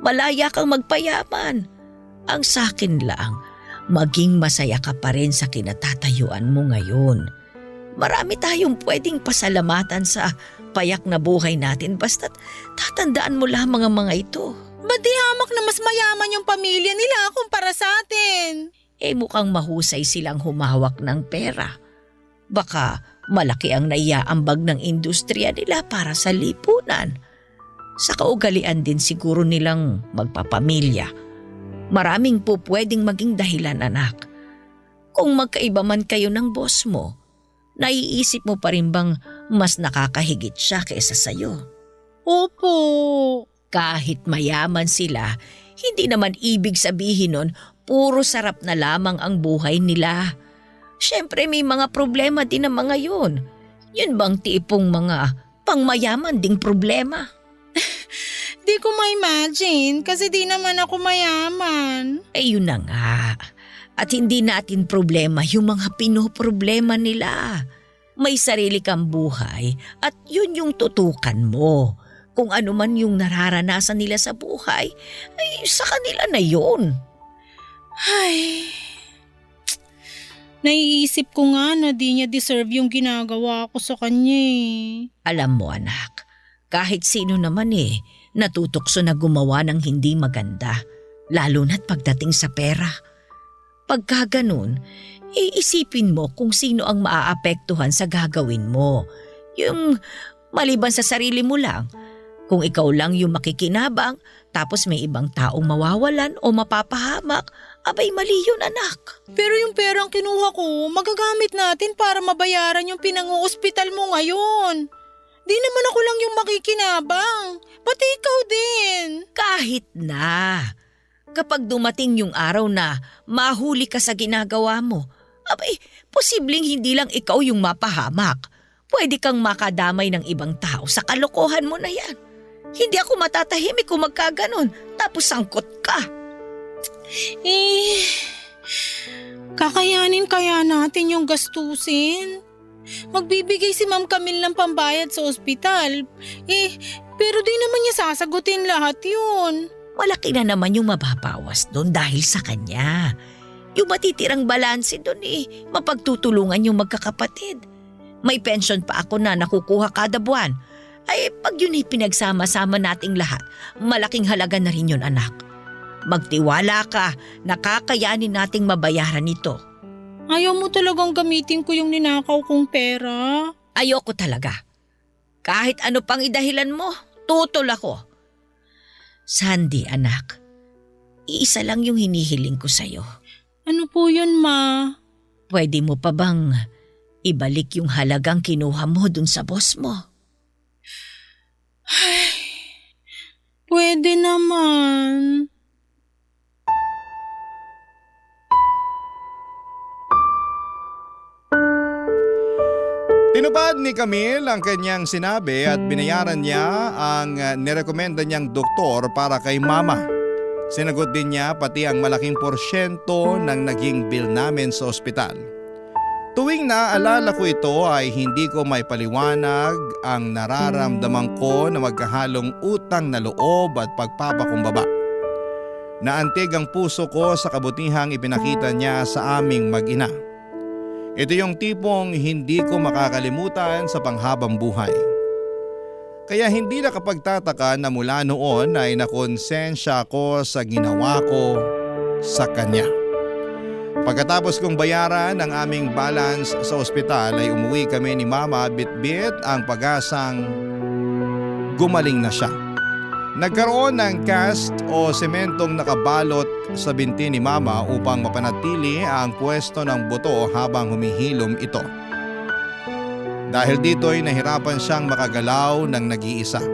Malaya kang magpayaman. Ang sakin lang, maging masaya ka pa rin sa kinatatayuan mo ngayon. Marami tayong pwedeng pasalamatan sa payak na buhay natin basta't tatandaan mo lamang ang mga ito. Ba't di hamak na mas mayaman yung pamilya nila kumpara sa atin? Mukhang mahusay silang humawak ng pera. Baka malaki ang naiaambag ng industriya nila para sa lipunan. Sa kaugalian din siguro nilang magpapamilya. Maraming po pwedeng maging dahilan, anak. Kung magkaiba man kayo ng boss mo, naiisip mo pa rin bang mas nakakahigit siya kaysa sa'yo? Opo. Kahit mayaman sila, hindi naman ibig sabihin nun puro sarap na lamang ang buhay nila. Siyempre may mga problema din ang mga yun. Yun bang tipong mga pangmayaman ding problema? Di ko ma-imagine kasi di naman ako mayaman. Yun na nga. At hindi natin problema yung mga pinoproblema nila. May sarili kang buhay at yun yung tutukan mo. Kung ano man yung nararanasan nila sa buhay, ay sa kanila na yun. Ay, naiisip ko nga na di niya deserve yung ginagawa ko sa kanya Alam mo anak, kahit sino naman natutokso na gumawa ng hindi maganda, lalo na't pagdating sa pera. Pagka ganun, iisipin mo kung sino ang maaapektuhan sa gagawin mo. Yung maliban sa sarili mo lang. Kung ikaw lang yung makikinabang, tapos may ibang taong mawawalan o mapapahamak, abay mali yun anak. Pero yung perang kinuha ko, magagamit natin para mabayaran yung pinang-oospital mo ngayon. Di naman ako lang yung makikinabang, pati ikaw din. Kahit na. Kapag dumating yung araw na mahuli ka sa ginagawa mo, abay, posibleng hindi lang ikaw yung mapahamak. Pwede kang makadamay ng ibang tao sa kalokohan mo na yan. Hindi ako matatahimik kung magkaganon, tapos sangkot ka. Kakayanin kaya natin yung gastusin? Magbibigay si Ma'am Camille ng pambayad sa ospital. Pero di naman niya sasagutin lahat yun. Malaki na naman yung mababawas doon dahil sa kanya. Yung matitirang balanse doon mapagtutulungan yung magkakapatid. May pension pa ako na nakukuha kada buwan. Ay pag yun pinagsama-sama nating lahat, malaking halaga na rin yun, anak. Magtiwala ka, nakakayanin nating mabayaran ito. Ayaw mo talagang gamitin ko yung ninakaw kong pera? Ayoko talaga. Kahit ano pang idahilan mo, tutol ako. Sandy, anak, iisa lang yung hinihiling ko sa'yo. Ano po yun, Ma? Pwede mo pa bang ibalik yung halagang kinuha mo dun sa boss mo? Pwede naman. Tinupad ni Camille ang kanyang sinabi at binayaran niya ang nirekomenda niyang doktor para kay mama. Sinagot din niya pati ang malaking porsyento ng naging bill namin sa ospital. Tuwing naaalala ko ito ay hindi ko may paliwanag ang nararamdaman ko na magkahalong utang na loob at pagpapakumbaba. Naantig ang puso ko sa kabutihang ipinakita niya sa aming mag-ina. Ito yung tipong hindi ko makakalimutan sa panghabang buhay. Kaya hindi nakapagtataka na mula noon ay nakonsensya ko sa ginawa ko sa kanya. Pagkatapos kong bayaran ang aming balance sa ospital ay umuwi kami ni Mama bit-bit ang pag-asang gumaling na siya. Nagkaroon ng cast o sementong nakabalot sa binti ni Mama upang mapanatili ang pwesto ng buto habang humihilom ito. Dahil dito ay nahirapan siyang makagalaw ng nag-iisa.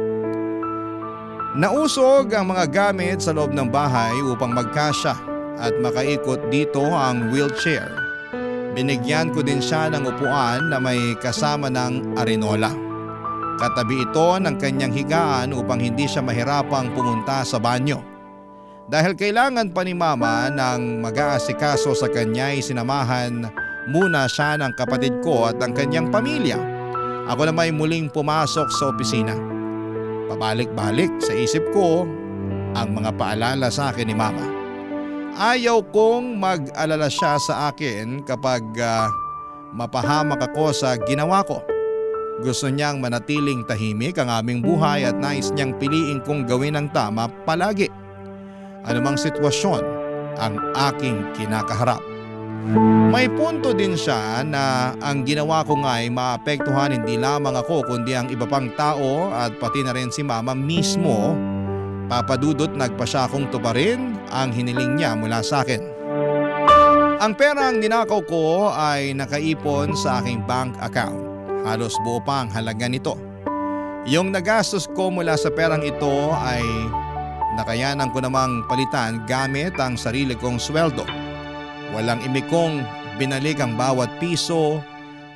Nausog ang mga gamit sa loob ng bahay upang magkasya at makaikot dito ang wheelchair. Binigyan ko din siya ng upuan na may kasama ng arenola. Katabi ito ng kanyang higaan upang hindi siya mahirapang pumunta sa banyo. Dahil kailangan pa ni Mama ng mag-aasikaso sa kanya ay sinamahan muna siya ng kapatid ko at ang kanyang pamilya. Ako na may muling pumasok sa opisina. Pabalik-balik sa isip ko ang mga paalala sa akin ni Mama. Ayaw kong mag-alala siya sa akin kapag mapahamak ako sa ginawa ko. Gusto niyang manatiling tahimik ang aming buhay at nais niyang piliin kong gawin ang tama palagi. Anumang sitwasyon ang aking kinakaharap. May punto din siya na ang ginawa ko nga ay maapektuhan hindi lamang ako kundi ang iba pang tao at pati na rin si Mama mismo. Papadudot nagpa siya akong tuparin ang hiniling niya mula sa akin. Ang perang ninakaw ko ay nakaipon sa aking bank account. Halos buo pa ang halaga nito. Yung nagastos ko mula sa perang ito ay nakayanan ko namang palitan gamit ang sarili kong sweldo. Walang imikong binalik ang bawat piso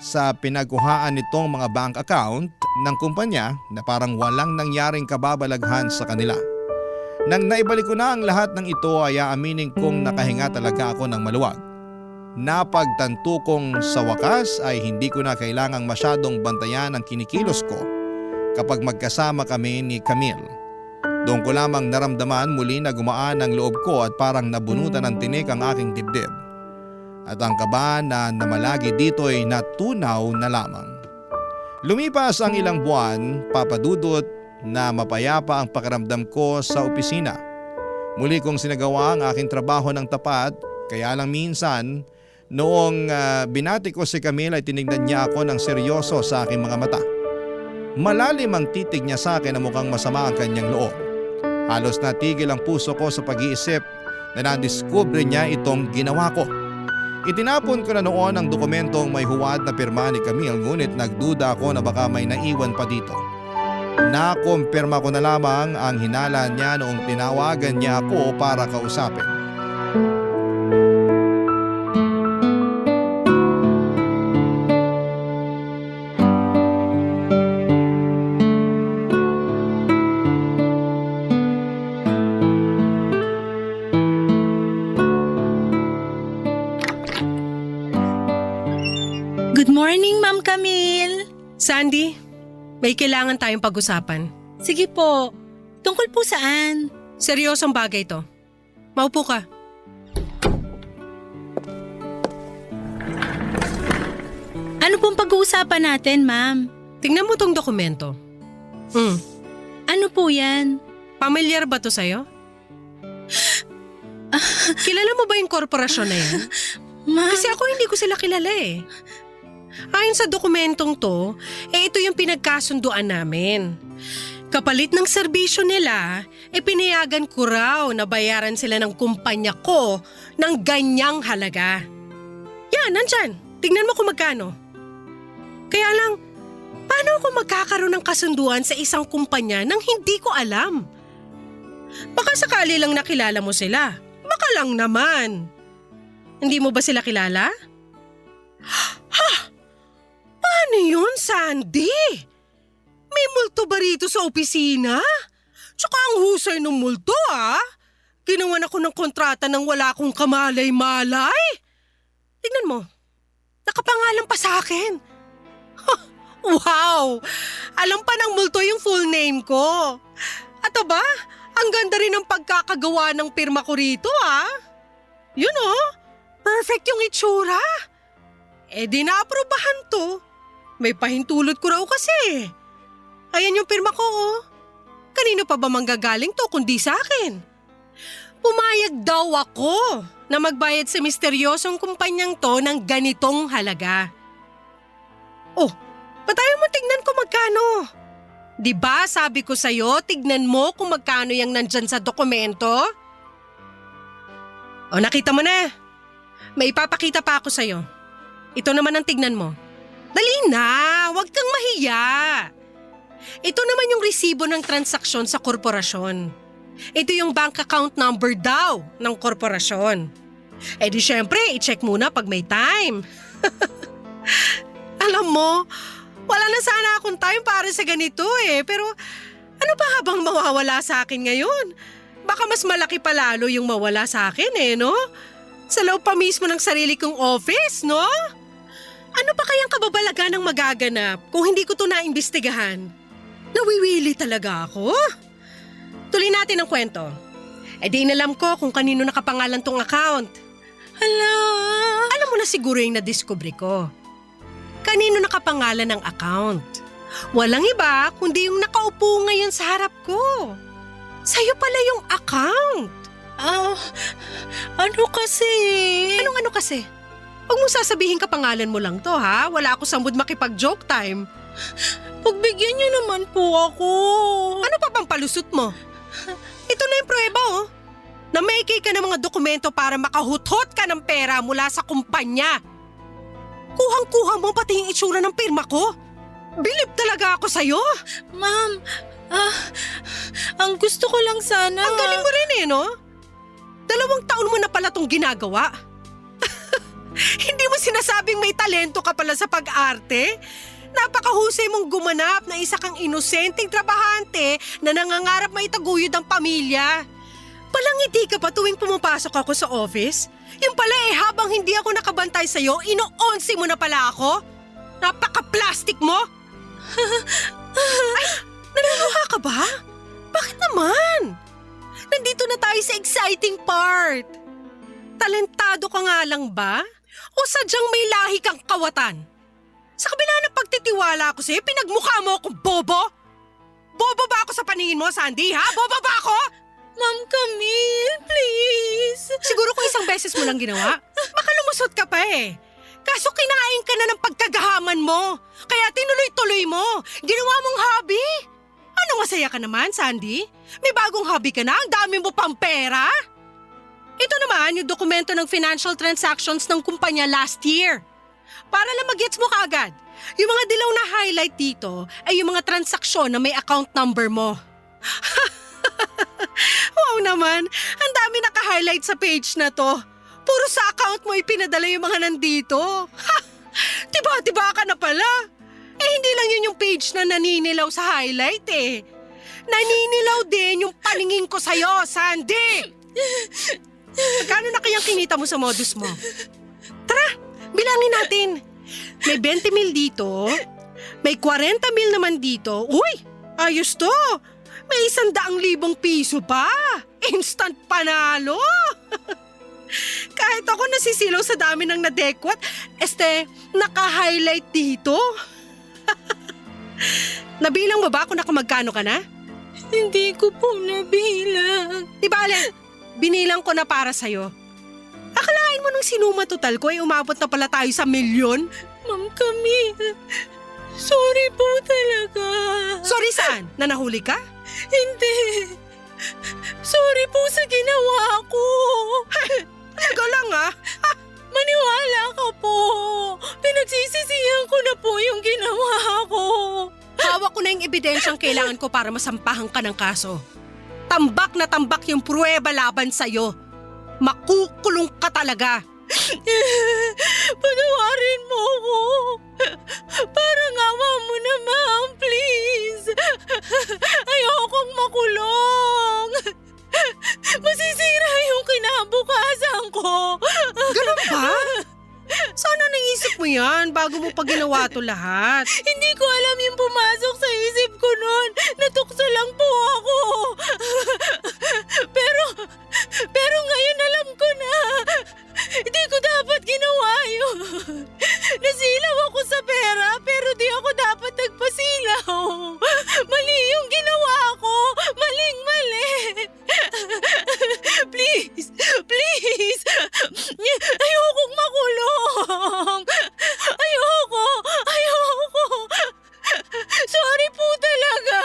sa pinagkuhaan nitong mga bank account ng kumpanya na parang walang nangyaring kababalaghan sa kanila. Nang naibalik ko na ang lahat ng ito ay aaminin kong nakahinga talaga ako ng maluwag. Napagtanto kong sa wakas ay hindi ko na kailangang masyadong bantayan ang kinikilos ko kapag magkasama kami ni Camille. Doon ko lamang naramdaman muli na gumaan ang loob ko at parang nabunutan ng tinik ang aking dibdib. At ang kaba na namalagi dito ay natunaw na lamang. Lumipas ang ilang buwan, papadudot na mapayapa ang pakiramdam ko sa opisina. Muli kong sinagawa ang aking trabaho ng tapat, kaya lang minsan noong binati ko si Camille ay tinignan niya ako ng seryoso sa aking mga mata. Malalim ang titig niya sa akin na mukhang masama ang kanyang loob. Halos natigil ang puso ko sa pag-iisip na nadiskubre niya itong ginawa ko. Itinapon ko na noon ang dokumentong may huwad na pirma ni Camille ngunit nagduda ako na baka may naiwan pa dito. Nakumpirma ko na lamang ang hinala niya noong tinawagan niya ako para kausapin. Good morning, Ma'am Camille. Sandy, may kailangan tayong pag-usapan. Sige po. Tungkol po saan? Seryosong bagay to. Maupo ka. Ano pong pag-uusapan natin, Ma'am? Tingnan mo tong dokumento. Ano po yan? Pamilyar ba to sa'yo? Kilala mo ba yung korporasyon na yan? Ma'am, Kasi ako hindi ko sila kilala eh. Ayon sa dokumentong to, ito yung pinagkasunduan namin. Kapalit ng serbisyo nila, pinayagan ko raw na bayaran sila ng kumpanya ko ng ganyang halaga. Yan, nandyan. Tingnan mo kung magkano. Kaya lang, paano ako magkakaroon ng kasunduan sa isang kumpanya nang hindi ko alam? Baka sakali lang nakilala mo sila. Baka lang naman. Hindi mo ba sila kilala? Ha? Paano yun, Sandy? May multo ba rito sa opisina? Tsaka ang husay ng multo, ah. Ginawan ako ng kontrata nang wala akong kamalay-malay. Tingnan mo, nakapangalan pa sa akin. Wow! Alam pa ng multo yung full name ko. At aba, ang ganda rin ng pagkakagawa ng pirma ko rito, ah. Yun oh, perfect yung itsura. Di na-aprobahan to. May pahintulot ko raw kasi. Ayan yung pirma ko, oh. Kanino pa ba manggagaling to kundi sa akin? Pumayag daw ako na magbayad sa misteryosong kumpanyang to ng ganitong halaga. Oh, ba't ayaw mo tignan kung magkano? Diba sabi ko sa'yo, tignan mo kung magkano yung nandyan sa dokumento? O nakita mo na. May ipapakita pa ako sa'yo. Ito naman ang tignan mo. Dali na, huwag kang mahiya. Ito naman yung resibo ng transaksyon sa korporasyon. Ito yung bank account number daw ng korporasyon. Di syempre, i-check muna pag may time. Alam mo, wala na sana akong time para sa ganito eh. Pero ano pa habang mawawala sa akin ngayon? Baka mas malaki pa lalo yung mawala sa akin eh, no? Sa loob pa mismo ng sarili kong office, no? Ano pa kayang kababalagan ang magaganap kung hindi ko to naimbestigahan? Nawiwili talaga ako. Tuloy natin ang kwento. Di inalam ko kung kanino nakapangalan tong account. Hala! Alam mo na siguro yung nadiskubre ko. Kanino nakapangalan ng account? Walang iba kundi yung nakaupo ngayon sa harap ko. Sa'yo pala yung account. Ano kasi? Anong ano kasi? Huwag mo sasabihin kapangalan mo lang to ha. Wala ako sa mood makipag-joke time. Pagbigyan niyo naman po ako. Ano pa bang palusot mo? Ito na yung prueba oh. Na-make ka ng mga dokumento para makahuthot ka ng pera mula sa kumpanya. Kuhang-kuha mo pati yung itsura ng pirma ko. Bilib talaga ako sa'yo. Ma'am, ang gusto ko lang sana… Ang galing mo rin eh, no? 2 taon mo na pala tong ginagawa. Hindi mo sinasabing may talento ka pala sa pag-arte? Napakahusay mong gumanap na isa kang inosenteng trabahante na nangangarap maitaguyod ang pamilya. Palangiti ka pa tuwing pumapasok ako sa office? Yung pala habang hindi ako nakabantay sa'yo, ino-onsi mo na pala ako? Napaka-plastic mo! Ay, naluluha ka ba? Bakit naman? Nandito na tayo sa exciting part. Talentado ka nga lang ba? O sadyang may lahi kang kawatan? Sa kabila ng pagtitiwala ko sa'yo, pinagmukha mo akong bobo? Bobo ba ako sa paningin mo, Sandy, ha? Bobo ba ako? Ma'am Camille, please. Siguro kung isang beses mo lang ginawa, baka lumusot ka pa eh. Kaso kinain ka na ng pagkagahaman mo. Kaya tinuloy-tuloy mo. Ginawa mong hobby. Ano masaya ka naman, Sandy? May bagong hobby ka na? Ang dami mo pang pera? Ito naman yung dokumento ng financial transactions ng kumpanya last year. Para lang mag-gets mo kaagad. Yung mga dilaw na highlight dito ay yung mga transaksyon na may account number mo. Wow naman, ang dami naka-highlight sa page na to. Puro sa account mo ipinadala yung mga nandito. Ha! Tiba-tiba ka na pala. Hindi lang yun yung page na naninilaw sa highlight eh. Naninilaw din yung paningin ko sa'yo, Sandy! Magkano na kayang kinita mo sa modus mo? Tara, bilangin natin. May 20 mil dito, may 40 mil naman dito. Uy, ayos to. May 100,000 piso pa. Instant panalo. Kahit ako nasisilaw sa dami ng nadekwat, naka-highlight dito. Nabilang mo ba kung nakamagkano ka na? Hindi ko po nabilang. Di bale, binilang ko na para sa'yo. Akalain mo nung sinuma total ko ay umabot na pala tayo sa 1,000,000? Ma'am Camille, sorry po talaga. Sorry saan? Na nahuli ka? Hindi. Sorry po sa ginawa ko. Talaga lang ah. Maniwala ka po. Pinagsisisihan ko na po yung ginawa ko. Hawak ko na yung ebidensyang kailangan ko para masampahan ka ng kaso. Tambak na tambak yung pruweba laban sa'yo. Makukulong ka talaga. Patawarin mo ko. Parang awa mo na, ma'am, please. Ayokong makulong. Masisira yung kinabukasan ko. Ganun ba? Sana naisip mo yan bago mo pa ginawa to lahat. Hindi ko alam yung pumasok sa isip ko noon. Natukso lang po ako. Pero ngayon alam ko na. Hindi ko dapat ginawa yun. Nasilaw ako sa pera pero di ako dapat nagpasilaw. Mali yung ginawa ko. Maling-mali. Please. Ayokong makulong. Ayoko. Sorry po talaga.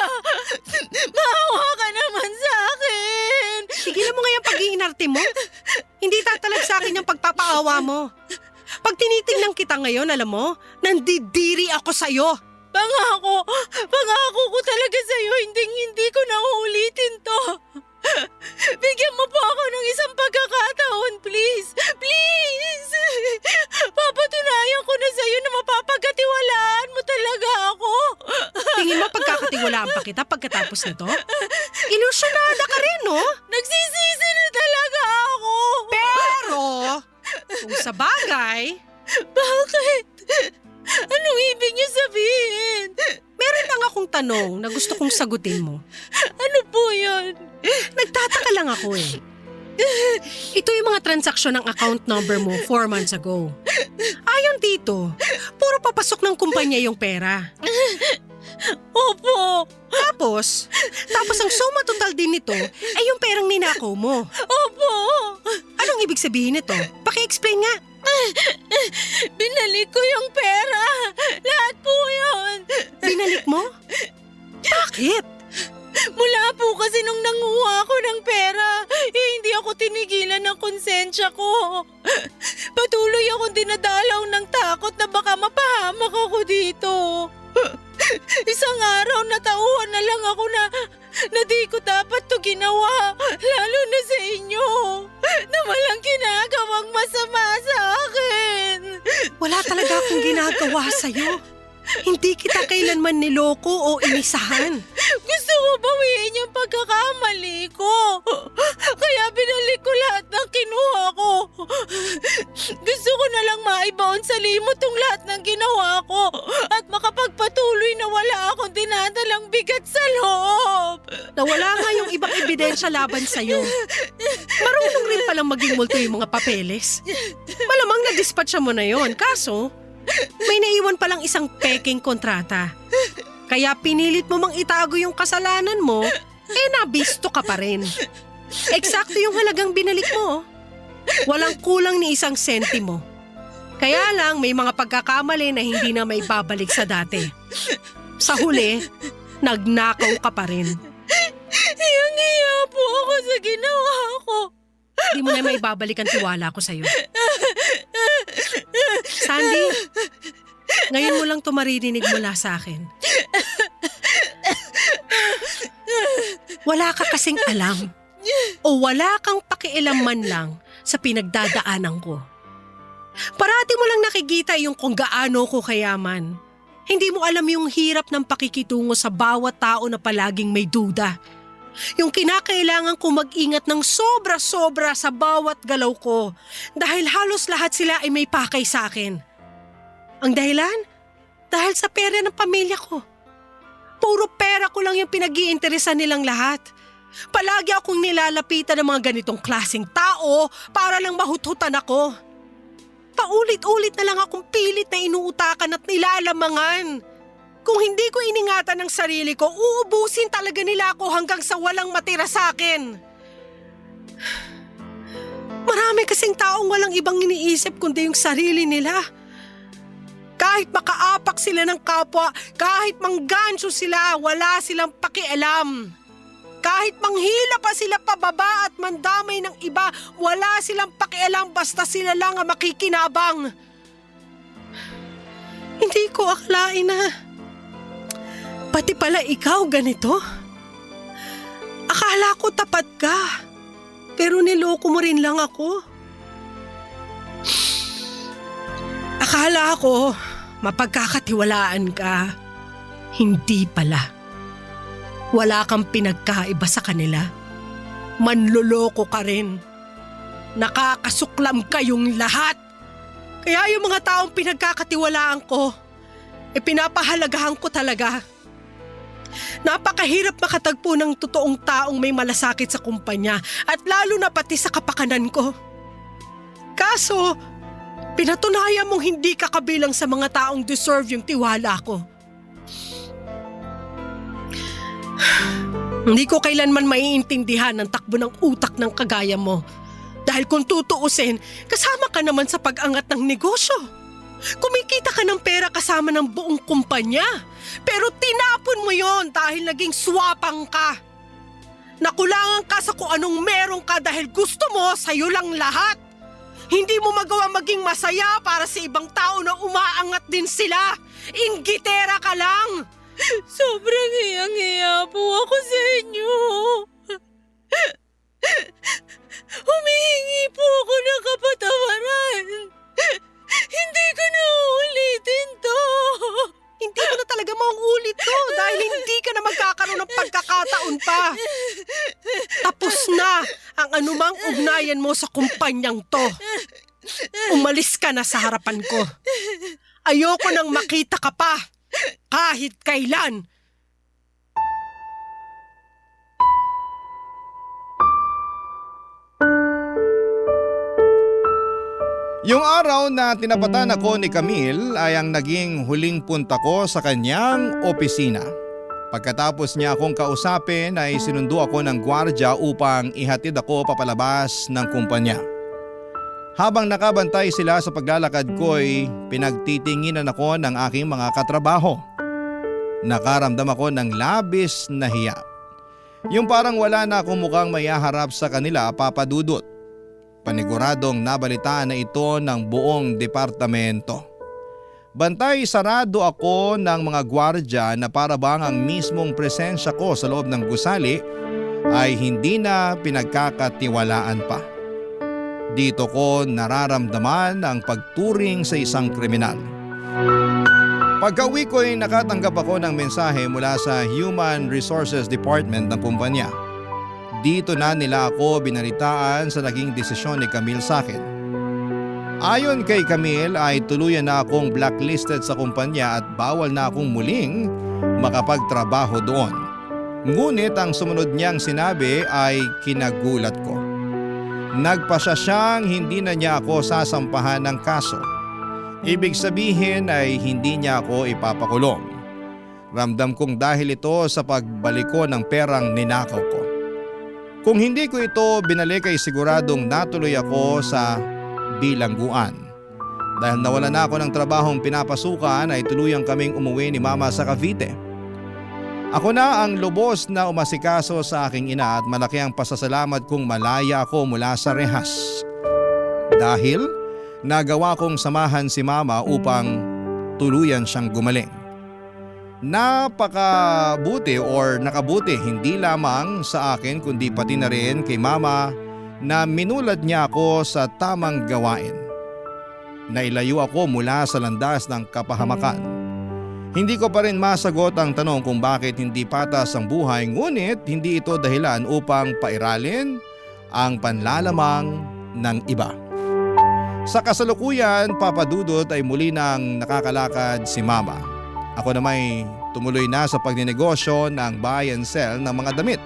Maawa ka naman sa akin. Tigilan mo nga yung pag-iinarte mo. Hindi tatalag sa akin yung pagpapaawa mo. Pag tinitingnan kita ngayon, alam mo, nandidiri ako sa'yo. Pangako ko talaga sa'yo, hindi ko na uulitin to. Bigyan mo po ako ng isang pagkakataon, please. Please! Papatunayan ko na sa'yo na mapapagkatiwalaan mo talaga ako. Tingin mo pagkakatiwalaan pa kita pagkatapos nito? Ilusyonada ka rin, no? Nagsisisi na talaga ako. Pero, kung sa bagay, Bakit? Anong ibig niyo sabihin? meron lang akong tanong na gusto kong sagutin mo. Ano po yun? Nagtataka lang ako eh. Ito yung mga transaksyon ng account number mo 4 months ago. Ayon dito, puro papasok ng kumpanya yung pera. Opo. Tapos ang suma total din nito ay yung perang ninakaw mo. Opo. Anong ibig sabihin nito? Paki-explain nga. Binalik ko yung pera. Lahat po yun. Binalik mo? Bakit? Mula po kasi nung nanguha ako ng pera, hindi ako tinigilan ng konsensya ko. Patuloy akong dinadalaw ng takot na baka mapahamak ako dito. Isang araw natauhan na lang ako na di ko dapat to ginawa, lalo na sa inyo, na walang ginagawang masama sa akin. Wala talaga akong ginagawa sa'yo. Hindi kita kailanman niloko o inisahan. Gusto ko bawiin yung pagkakamali ko. Kaya binalik ko lahat ng kinuha ko. Gusto ko na lang maibaon sa limot tong lahat ng ginawa ko at makapagpatuloy na wala akong dinadalang bigat sa loob. Nawala nga yung ibang ebidensya laban sa'yo. Marunong rin palang maging multo yung mga papeles. Malamang na-dispatcha mo na yon. Kaso, may naiwan palang isang peking kontrata. Kaya pinilit mo mang itago yung kasalanan mo, nabisto ka pa rin. Eksakto yung halagang binalik mo. Walang kulang ni 1 sentimo. Kaya lang may mga pagkakamali na hindi na may babalik sa dati. Sa huli, nagnakaw ka pa rin. Hiyang-hiya po ako sa ginawa ko. Di mo na may babalik ang tiwala ko sa'yo. Sandy, ngayon mo lang ito maririnig mula sa akin. Wala ka kasing alam o wala kang pakialam man lang sa pinagdadaanan ko. Parati mo lang nakikita yung kung gaano ko kayaman. Hindi mo alam yung hirap ng pakikitungo sa bawat tao na palaging may duda. Yung kinakailangan ko mag-ingat ng sobra-sobra sa bawat galaw ko dahil halos lahat sila ay may pakay sa akin. Ang dahilan? Dahil sa pera ng pamilya ko. Puro pera ko lang yung pinag-iinteresan nilang lahat. Palagi akong nilalapitan ng mga ganitong klaseng tao para lang mahuthutan ako. Paulit-ulit na lang akong pilit na inuutakan at nilalamangan. Kung hindi ko iningatan ang sarili ko, uubusin talaga nila ako hanggang sa walang matira sa akin. Marami kasing taong walang ibang iniisip kundi yung sarili nila. Kahit makaapak sila ng kapwa, kahit mangganso sila, wala silang pakialam. Kahit manghila pa sila pababa at mandamay ng iba, wala silang pakialam basta sila lang ang makikinabang. Hindi ko akalain na pati pala ikaw ganito. Akala ko tapat ka, pero niloko mo rin lang ako. Akala ko mapagkakatiwalaan ka. Hindi pala. Wala kang pinagkaiba sa kanila. Manloloko ka rin. Nakakasuklam kayong lahat. Kaya yung mga taong pinagkakatiwalaan ko, pinapahalagahan ko talaga. Napakahirap makatagpo ng totoong taong may malasakit sa kumpanya at lalo na pati sa kapakanan ko. Kaso, pinatunayan mong hindi ka kabilang sa mga taong deserve yung tiwala ko. Hindi ko kailanman maiintindihan ang takbo ng utak ng kagaya mo. Dahil kung tutuusin, kasama ka naman sa pag-angat ng negosyo. Kumikita ka ng pera kasama ng buong kumpanya. Pero tinapon mo yon dahil naging swapang ka. Nakulangan ka sa kung anong meron ka dahil gusto mo sa'yo lang lahat. Hindi mo magawa maging masaya para sa ibang tao na umaangat din sila. Inggitera ka lang. Sobrang hiyang-hiya po ako sa inyo. Humihingi po ako ng kapatawaran. Hindi ko na uulitin to. Hindi mo na talaga mauulit to dahil hindi ka na magkakaroon ng pagkakataon pa. Tapos na ang anumang ugnayan mo sa kumpanyang to. Umalis ka na sa harapan ko. Ayoko nang makita ka pa. Kahit kailan. Yung araw na tinapatan ako ni Camille ay ang naging huling punta ko sa kanyang opisina. Pagkatapos niya akong kausapin ay sinundo ako ng gwardya upang ihatid ako papalabas ng kumpanya. Habang nakabantay sila sa paglalakad ko'y pinagtitinginan ako ng aking mga katrabaho. Nakaramdam ako ng labis na hiya. Yung parang wala na akong mukhang mayaharap sa kanila, Papa Dudut. Paniguradong nabalitaan na ito ng buong departamento. Bantay sarado ako ng mga gwardya na para bang ang mismong presensya ko sa loob ng gusali ay hindi na pinagkakatiwalaan pa. Dito ko nararamdaman ang pagturing sa isang kriminal. Pagka-uwi ko'y nakatanggap ako ng mensahe mula sa Human Resources Department ng kumpanya. Dito na nila ako binalitaan sa naging desisyon ni Camille sa akin. Ayon kay Camille ay tuluyan na akong blacklisted sa kumpanya at bawal na akong muling makapagtrabaho doon. Ngunit ang sumunod niyang sinabi ay kinagulat ko. Nagpasya siyang hindi na niya ako sasampahan ng kaso. Ibig sabihin ay hindi niya ako ipapakulong. Ramdam kong dahil ito sa pagbalik ko ng perang ninakaw ko. Kung hindi ko ito binalik ay siguradong natuloy ako sa bilangguan. Dahil nawala na ako ng trabahong pinapasukan ay tuluyang kaming umuwi ni Mama sa Cavite. Ako na ang lubos na umasikaso sa aking ina at malaki ang pasasalamat kong malaya ako mula sa rehas. Dahil nagawa kong samahan si Mama upang tuluyan siyang gumaling. Nakabuti hindi lamang sa akin kundi pati na rin kay Mama na minulad niya ako sa tamang gawain. Nailayo ako mula sa landas ng kapahamakan. Hindi ko pa rin masagot ang tanong kung bakit hindi patas ang buhay, ngunit hindi ito dahilan upang pairalin ang panlalamang ng iba. Sa kasalukuyan, Papa Dudut, ay muli nang nakakalakad si Mama. Ako namay tumuloy na sa pagninegosyo ng buy and sell ng mga damit.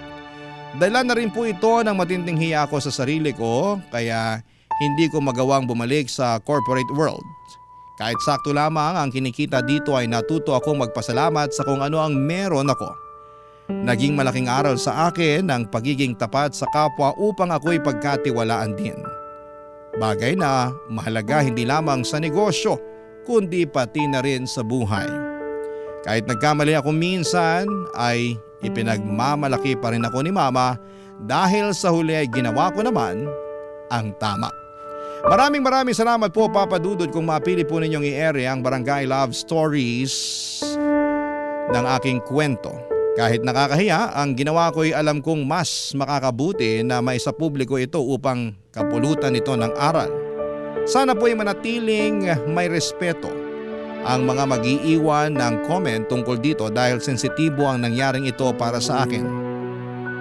Dahil na rin po ito ng matinding hiya ko sa sarili ko, kaya hindi ko magawang bumalik sa corporate world. Kahit sakto lamang ang kinikita dito ay natuto akong magpasalamat sa kung ano ang meron ako. Naging malaking aral sa akin ang pagiging tapat sa kapwa upang ako'y pagkatiwalaan din. Bagay na mahalaga hindi lamang sa negosyo, kundi pati na rin sa buhay. Kahit nagkamali ako minsan, ay ipinagmamalaki pa rin ako ni Mama dahil sa huli ay ginawa ko naman ang tama. Maraming salamat po, Papa Dudut, kung mapili po ninyong i-ere ang Barangay Love Stories ng aking kwento. Kahit nakakahiya, ang ginawa ko'y alam kong mas makakabuti na maisa publiko ito upang kapulutan ito ng aral. Sana po'y manatiling may respeto ang mga mag-iiwan ng comment tungkol dito dahil sensitibo ang nangyaring ito para sa akin.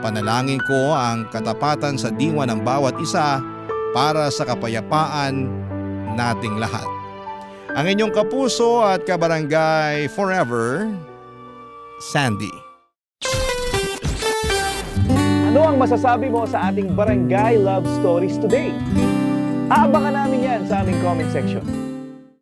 Panalangin ko ang katapatan sa diwa ng bawat isa para sa kapayapaan nating lahat. Ang inyong kapuso at kabarangay forever, Sandy. Ano ang masasabi mo sa ating Barangay Love Stories today? Aabangan namin yan sa aming comment section.